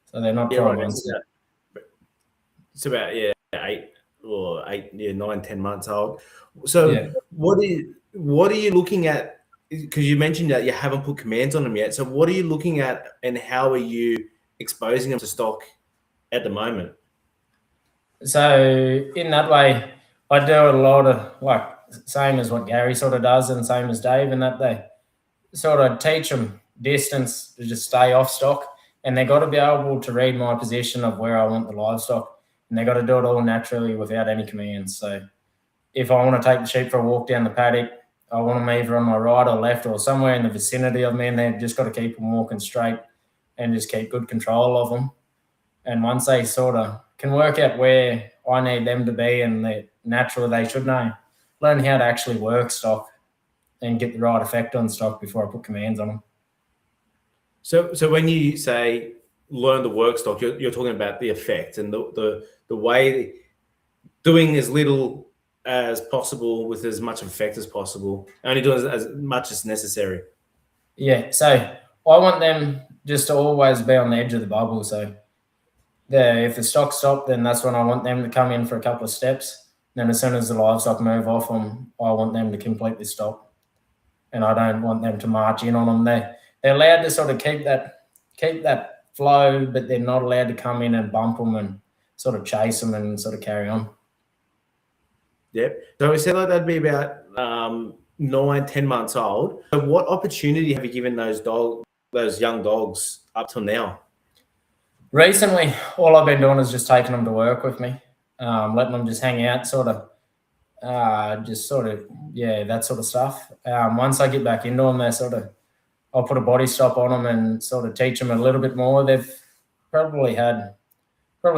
So they're not 12 months. It's about 9, 10 months old. So what are you looking at? Because you mentioned that you haven't put commands on them yet. So what are you looking at, and how are you exposing them to stock at the moment? So in that way, I do a lot of same as what Gary sort of does, and same as Dave, in that they sort of teach them distance to just stay off stock, and they got to be able to read my position of where I want the livestock, and they got to do it all naturally without any commands. So if I want to take the sheep for a walk down the paddock, I want them either on my right or left or somewhere in the vicinity of me, and they've just got to keep them walking straight and just keep good control of them. And once they sort of can work out where I need them to be, and naturally they should learn how to actually work stock and get the right effect on stock before I put commands on them. So when you say learn the work stock, you're talking about the effect and the way, doing as little as possible with as much effect as possible, only doing as much as necessary. Yeah, so I want them just to always be on the edge of the bubble. So if the stock stopped, then that's when I want them to come in for a couple of steps. Then as soon as the livestock move off them, I want them to completely stop. And I don't want them to march in on them. They're allowed to sort of keep that flow, but they're not allowed to come in and bump them and sort of chase them and sort of carry on. Yep. So we said that'd be about 9, 10 months old. So what opportunity have you given those young dogs up till now? Recently, all I've been doing is just taking them to work with me, letting them just hang out, that sort of stuff. Once I get back into them, I'll put a body stop on them and sort of teach them a little bit more. They've probably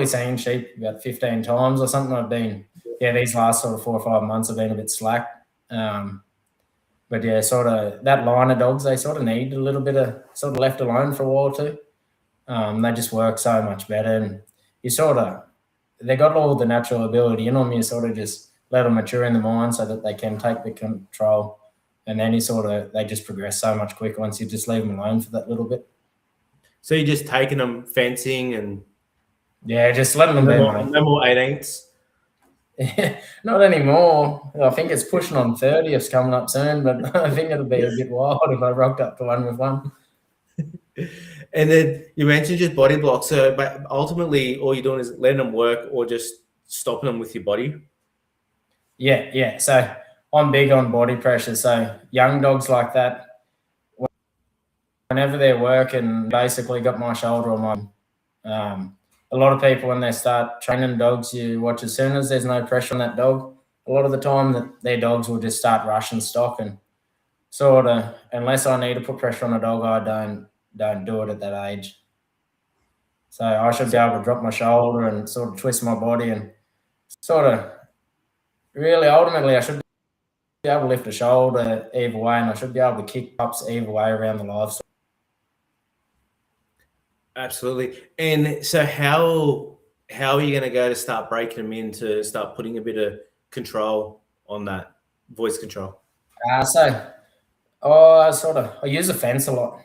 seen sheep about 15 times or something. These last sort of 4 or 5 months have been a bit slack. But sort of that line of dogs, they sort of need a little bit of sort of left alone for a while too. They just work so much better, and they got all the natural ability in them. You sort of just let them mature in the mind so that they can take the control. And then they just progress so much quicker once you just leave them alone for that little bit. So you're just taking them fencing and just letting them be, no more 18ths. Not anymore. I think it's pushing on 30. It's coming up soon, but I think it'll be a bit wild if I rocked up to one with one. And then you mentioned just body blocks. So, but ultimately, all you're doing is letting them work or just stopping them with your body. Yeah. So I'm big on body pressure. So young dogs like that, whenever they're working, basically got my shoulder on my. A lot of people, when they start training dogs, you watch as soon as there's no pressure on that dog, a lot of the time that their dogs will just start rushing stock, and unless I need to put pressure on a dog, I don't do it at that age. So I should be able to drop my shoulder and sort of twist my body and really ultimately I should be able to lift a shoulder either way, and I should be able to kick ups either way around the livestock. Absolutely. And so how are you going to go to start breaking them in to start putting a bit of control on that voice control? I use a fence a lot.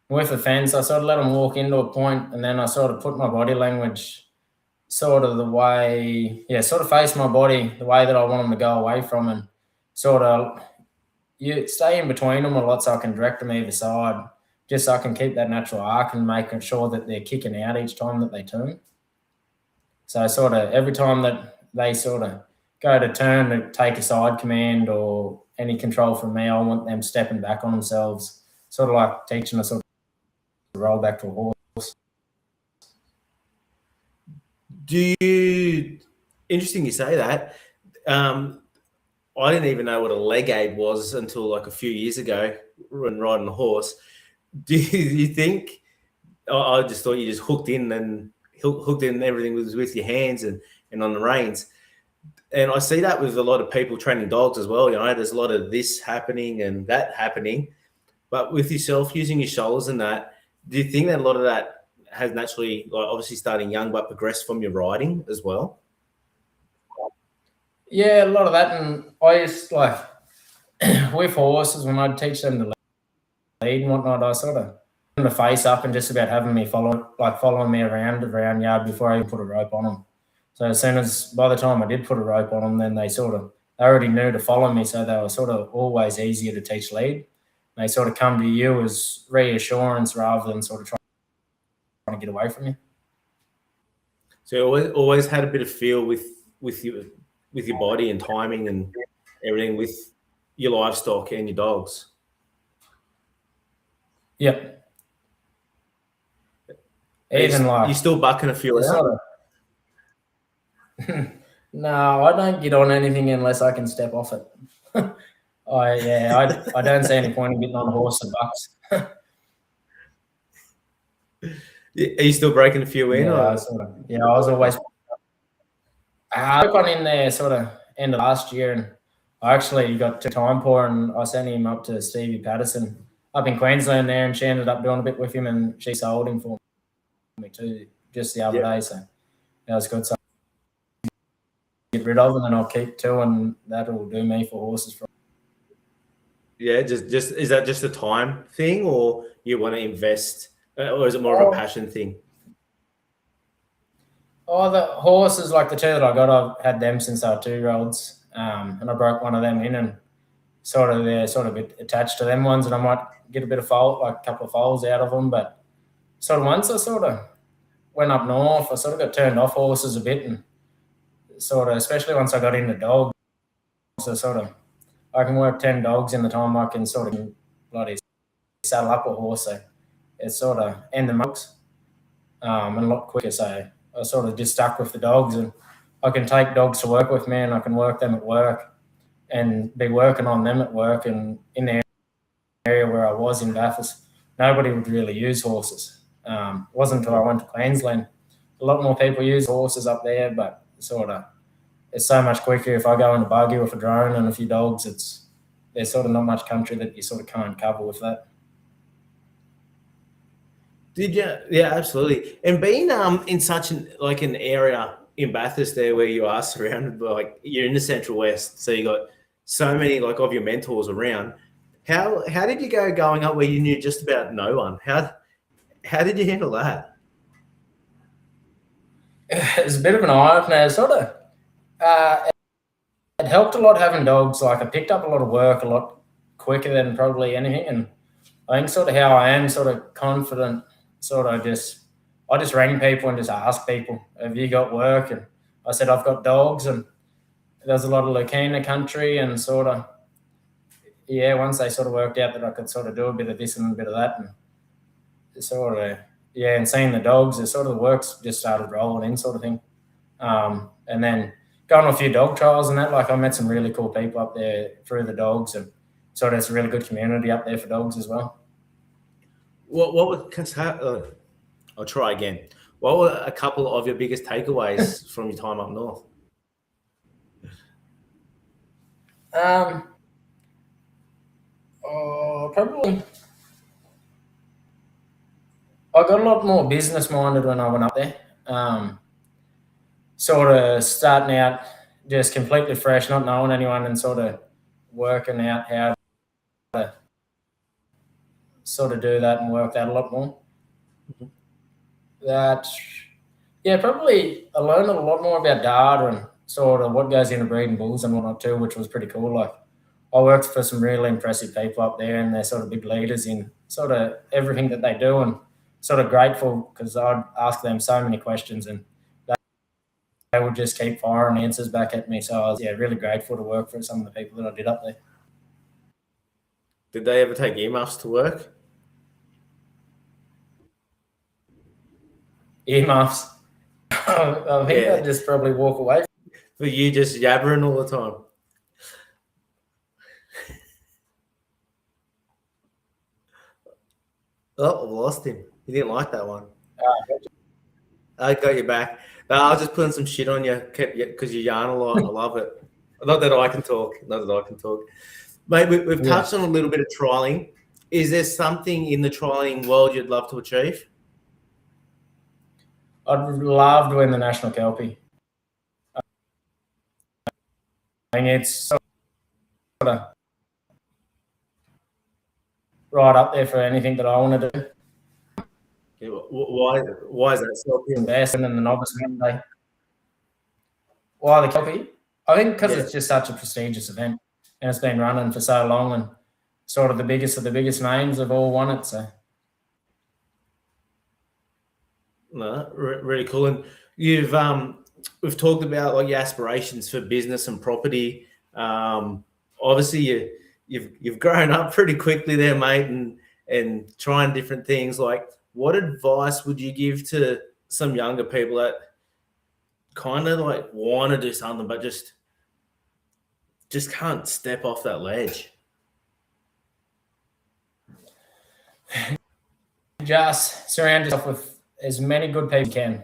With a fence, I sort of let them walk into a point, and then I sort of put my body language sort of face my body the way that I want them to go away from, and you stay in between them a lot so I can direct them either side, just so I can keep that natural arc and making sure that they're kicking out each time that they turn. So every time that they go to turn to take a side command or any control from me, I want them stepping back on themselves, sort of like teaching a sort of roll back to a horse. Interesting you say that. I didn't even know what a leg aid was until like a few years ago when riding a horse. Do you think? I just thought you just hooked in everything was with your hands and on the reins. And I see that with a lot of people training dogs as well. There's a lot of this happening and that happening. But with yourself using your shoulders and that, do you think that a lot of that has naturally, like obviously starting young, but progressed from your riding as well? Yeah, a lot of that. And I used with horses, when I'd teach them to lead and whatnot, I sort of them to face up and just about having me following me around yard before I even put a rope on them. So by the time I did put a rope on them, then they already knew to follow me, so they were sort of always easier to teach lead. They sort of come to you as reassurance rather than sort of trying to get away from you. So you always had a bit of feel with your body and timing and everything with your livestock and your dogs. Yep. You still bucking a few out? No, I don't get on anything unless I can step off it. I don't see any point in getting on a horse that bucks. Are you still breaking a few in? I was always. I broke one in there end of last year, and I actually got to time pour, and I sent him up to Stevie Patterson up in Queensland there, and she ended up doing a bit with him, and she sold him for me too just the other day. So that was good. So get rid of, and then I'll keep two, and that'll do me for horses. Yeah, just is that just a time thing, or you want to invest, or is it more of a passion thing? Oh, the horses, like the two that I got, I've had them since they were 2-year-olds, and I broke one of them in, and they're a bit attached to them ones, and I might get a bit of foal, like a couple of foals out of them. But once I went up north, I got turned off horses a bit, and especially once I got into dogs, I can work 10 dogs in the time I can bloody saddle up a horse. So it's end the months and a lot quicker. So I just stuck with the dogs, and I can take dogs to work with me, and I can work them at work and be working on them at work. And in the area where I was in Bathurst, nobody would really use horses. It wasn't until I went to Queensland. A lot more people use horses up there, but it's so much quicker if I go in a buggy with a drone and a few dogs. There's not much country that you can't cover with that. Did you? Yeah, absolutely. And being in such an area in Bathurst there, where you are surrounded by, like, you're in the Central West, so you got so many like of your mentors around. How did you go going up where you knew just about no one? How did you handle that? It's a bit of an eye opener. Sort of, it helped a lot having dogs. Like I picked up a lot of work a lot quicker than probably anything, and I think sort of how I am, sort of confident. Sort of I just rang people and just asked people, "Have you got work?" And I said, "I've got dogs," and there's a lot of Lucina country, and sort of, yeah, once they sort of worked out that I could sort of do a bit of this and a bit of that, and sort of, yeah, and seeing the dogs, it sort of the works just started rolling in, sort of thing. And then going to a few dog trials and that, like I met some really cool people up there through the dogs, and sort of it's a really good community up there for dogs as well. What was, I'll try again. What were a couple of your biggest takeaways from your time up north? Probably I got a lot more business minded when I went up there. Sort of starting out just completely fresh, not knowing anyone, and sort of working out how to sort of do that and work that a lot more. That, yeah, probably I learned a lot more about data and sort of what goes into breeding bulls and whatnot too, which was pretty cool. Like I worked for some really impressive people up there, and they're sort of big leaders in sort of everything that they do, and sort of grateful because I'd ask them so many questions and they would just keep firing answers back at me. So I was, yeah, really grateful to work for some of the people that I did up there. Did they ever take earmuffs to work? Earmuffs. I think I'd just probably walk away. For you just yabbering all the time? Oh, I've lost him. He didn't like that one. I got you back. No, I was just putting some shit on you because you yarn a lot. I love it. Not that I can talk. Mate, we've touched on a little bit of trialing. Is there something in the trialing world you'd love to achieve? I'd love to win the National Kelpie. I think it's sort of right up there for anything that I want to do. Yeah, why is that so? Investment in the novice Monday. Why the Kelpie? I think because it's just such a prestigious event, and it's been running for so long, and sort of the biggest of the biggest names have all won it. So, no, really cool. And we've talked about like your aspirations for business and property. Obviously, you've grown up pretty quickly there, mate, and trying different things. Like, what advice would you give to some younger people that kind of like want to do something but just can't step off that ledge? Just surround yourself with as many good people as you can.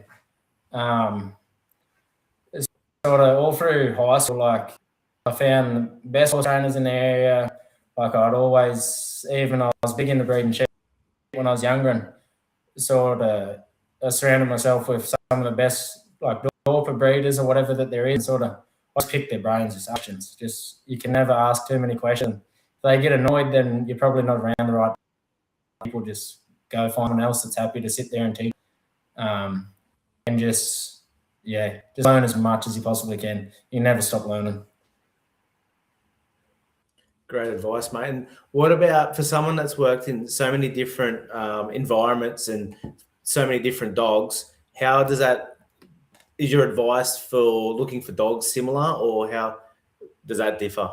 Sort of all through high school, like I found the best horse trainers in the area. Like I'd always, even I was big into breeding sheep when I was younger, and sort of I surrounded myself with some of the best like Dorper breeders or whatever that there is. Sort of I just pick their brains as options. Just you can never ask too many questions. If they get annoyed, then you're probably not around the right people. Just go find someone else that's happy to sit there and teach. And just learn as much as you possibly can. You never stop learning. Great advice, mate. And what about for someone that's worked in so many different environments and so many different dogs? How does that? Is your advice for looking for dogs similar, or how does that differ?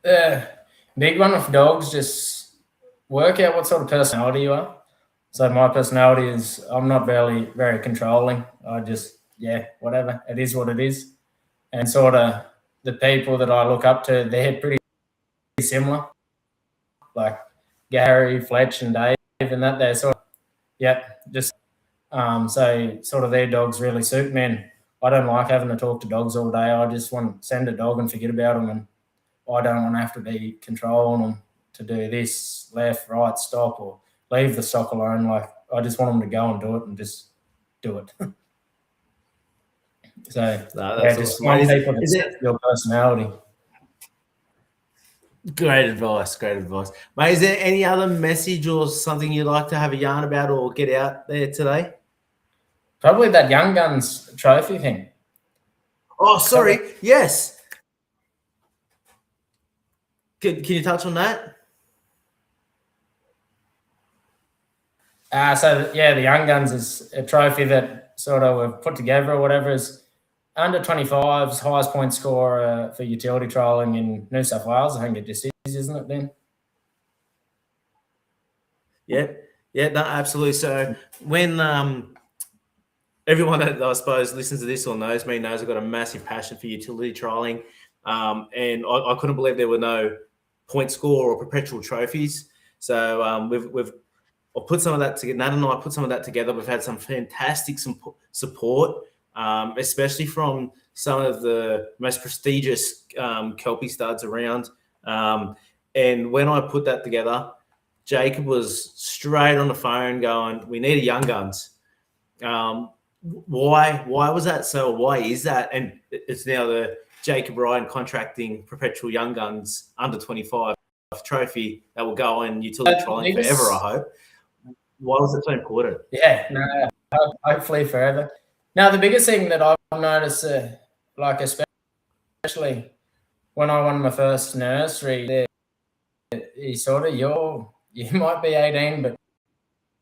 Big one with dogs, just work out what sort of personality you are. So my personality is I'm not very controlling. I just, whatever. It is what it is. And sort of the people that I look up to, they're pretty similar. Like Gary, Fletch and Dave and that, they're sort of, so sort of their dogs really suit me. And I don't like having to talk to dogs all day. I just want to send a dog and forget about them. And I don't want to have to be controlling them to do this, left, right, stop, or leave the stock alone. Like I just want them to go and do it and just do it. So that's just awesome. find people that set your personality. Great advice, mate. Is there any other message or something you'd like to have a yarn about or get out there today? Probably that Young Guns trophy thing. Oh, sorry. Yes. Can you touch on that? So yeah, the Young Guns is a trophy that sort of we've put together or whatever. Is under 25's highest point scorer for utility trolling in New South Wales. I think it just is, isn't it, Ben? Yeah, no, absolutely. So when everyone that I suppose listens to this or knows me knows I've got a massive passion for utility trialing, and I couldn't believe there were no point score or perpetual trophies. So we've put some of that together. Nat and I put some of that together. We've had some fantastic support, especially from some of the most prestigious Kelpie studs around. And when I put that together, Jacob was straight on the phone going, "We need a Young Guns." Why was that so? Why is that? And it's now the Jacob Ryan Contracting Perpetual Young Guns under 25 trophy that will go on utility trolling forever, I hope. Why was it so important? Yeah, no, hopefully forever. Now, the biggest thing that I've noticed, like especially when I won my first nursery, you sort of you might be 18, but as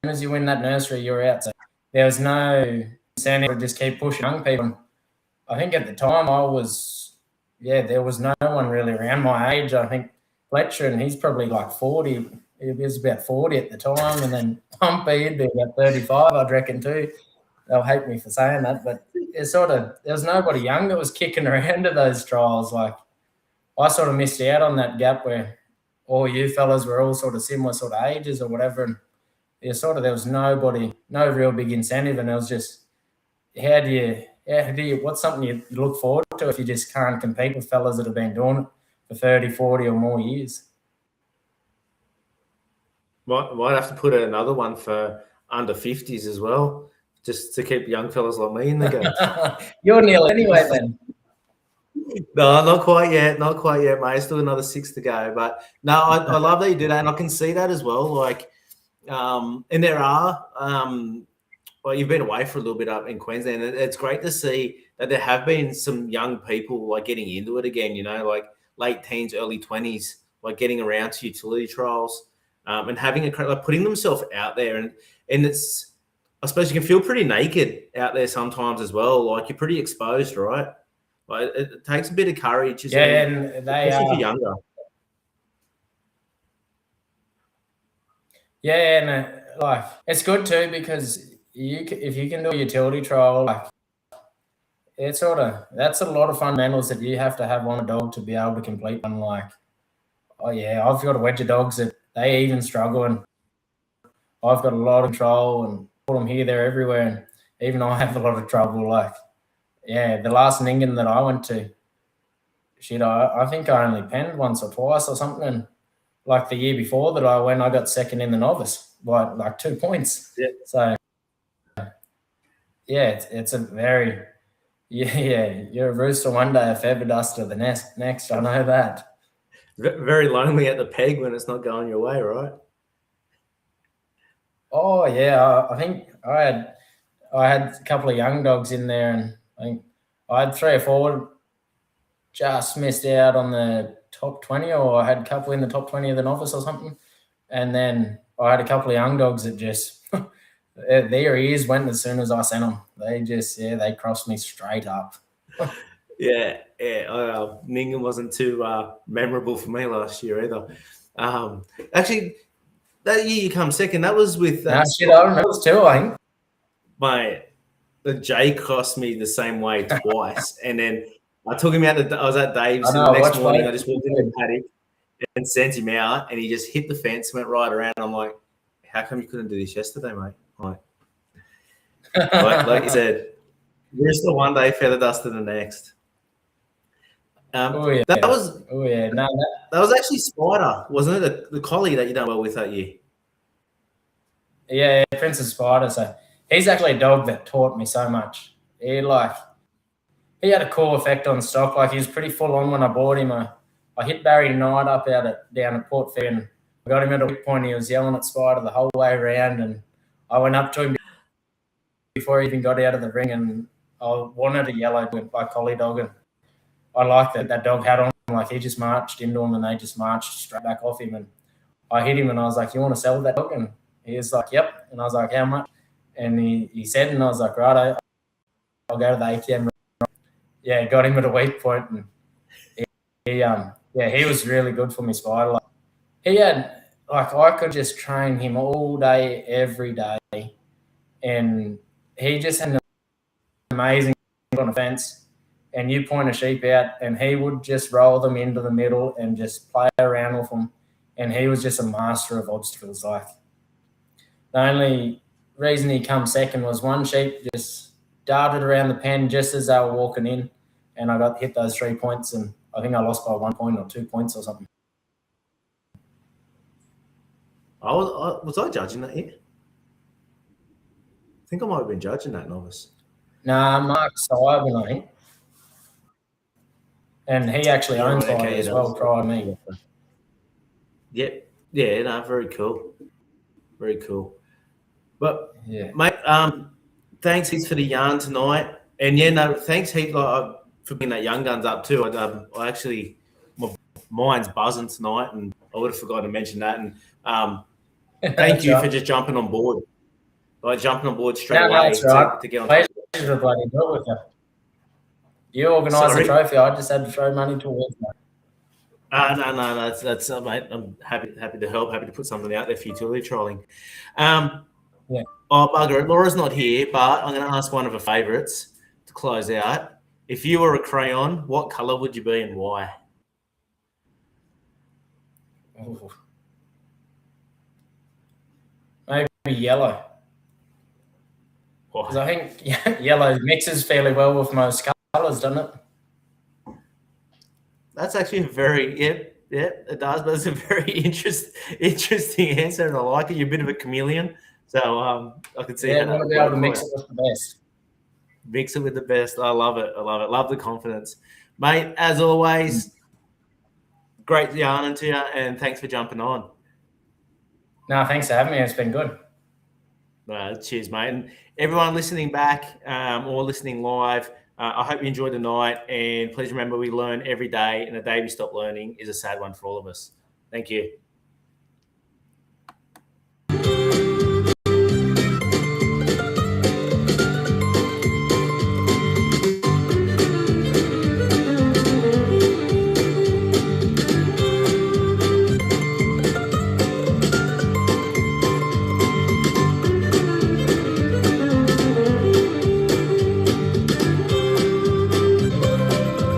soon as you win that nursery, you're out. So there was no incentive to just keep pushing young people. I think at the time there was no one really around my age. I think Fletcher, and he's probably like 40. He was about 40 at the time, and then Pumpy, he'd be about 35, I'd reckon too. They'll hate me for saying that, but there was nobody young that was kicking around at those trials. Like, I sort of missed out on that gap where all you fellas were all sort of similar sort of ages or whatever, and there was nobody, no real big incentive, and it was just what's something you look forward to if you just can't compete with fellas that have been doing it for 30, 40 or more years? Might have to put another one for under 50s as well, just to keep young fellas like me in the game. You're nearly anyway then. No, not quite yet, mate. Still another 6 to go. But no, I love that you do that, and I can see that as well. Like, and there are, well, you've been away for a little bit up in Queensland. It's great to see that there have been some young people like getting into it again. Like late teens, early 20s, like getting around to utility trials. And having like putting themselves out there, and it's, I suppose you can feel pretty naked out there sometimes as well. Like you're pretty exposed, right? Like it takes a bit of courage, and especially for younger. Yeah, and like it's good too because if you can do a utility trial, like that's a lot of fundamentals that you have to have on a dog to be able to complete one. Like, oh yeah, I've got a wedge of dogs that they even struggle, and I've got a lot of control and put them here, there, everywhere, and even I have a lot of trouble. Like, yeah, the last Ningen that I went to, I think I only penned once or twice or something, and like the year before that I went, I got second in the novice by like 2 points. Yeah. So, yeah, it's a very, you're a rooster one day, a feather duster the next. I know that. Very lonely at the peg when it's not going your way, right? Oh yeah, I think I had a couple of young dogs in there, and I think I had 3 or 4 just missed out on the top 20, or I had a couple in the top 20 of the novice or something, and then I had a couple of young dogs that just their ears went as soon as I sent them. They just they crossed me straight up. Yeah. Ningen wasn't too memorable for me last year either. Actually, that year you come second. That was with I remember it was 2, I think. Mate, the Jay crossed me the same way twice, and then I took him out. I was at Dave's, and the next morning I just walked into the paddock and sent him out, and he just hit the fence, went right around. I'm like, how come you couldn't do this yesterday, mate? Like you said, rooster one day, feather duster the next. That was actually Spider, wasn't it? The collie that you done well with that year. Yeah, Princess Spider. So he's actually a dog that taught me so much. He had a cool effect on stock. Like he was pretty full on when I bought him. I hit Barry Knight up down at Port Fair and I got him at a weak point. He was yelling at Spider the whole way around, and I went up to him before he even got out of the ring, and I wanted a yellow by collie dog, and I liked that dog had on him. Like he just marched into him, and they just marched straight back off him, and I hit him, and I was like, "You want to sell that dog?" And he was like, "Yep." And I was like, "How much?" And he said, and I was like, "Right, I'll go to the ATM." Yeah, got him at a weak point, and he was really good for me, Spider. Like he had, like I could just train him all day, every day, and he just had an amazing on a fence. And you point a sheep out, and he would just roll them into the middle and just play around with them. And he was just a master of obstacles. Like the only reason he come second was one sheep just darted around the pen just as they were walking in, and I got hit those 3 points, and I think I lost by 1 point or 2 points or something. Was I judging that here? I think I might have been judging that, novice. Nah, Mark Simon, I think. And he actually owns Spider as well, prior to me. Yep. Yeah, no, very cool. Very cool. But, yeah, mate, thanks heaps for the yarn tonight. And, yeah, no, thanks heaps for bringing that Young Guns up too. I actually, my mind's buzzing tonight, and I would have forgotten to mention that. And thank you for just jumping on board. Like jumping on board straight away to get on. Pleasure to bloody do it with you. You organised the trophy. I just had to throw money towards that. No, that's mate. I'm happy to help. Happy to put something out there for utility trolling. Yeah. Oh, bugger it. Laura's not here, but I'm going to ask one of her favourites to close out. If you were a crayon, what colour would you be and why? Ooh. Maybe yellow. Because I think yellow mixes fairly well with most colours, doesn't it? That's actually a very it does, but it's a very interesting answer, and I like it. You're a bit of a chameleon, so I could see. Yeah, I want to be able to mix it with the best. Mix it with the best. I love it. Love the confidence, mate. As always, great yarning to you, and thanks for jumping on. No, thanks for having me. It's been good. Cheers, mate. And everyone listening back or listening live, I hope you enjoyed the night. And please remember, we learn every day, and the day we stop learning is a sad one for all of us. Thank you.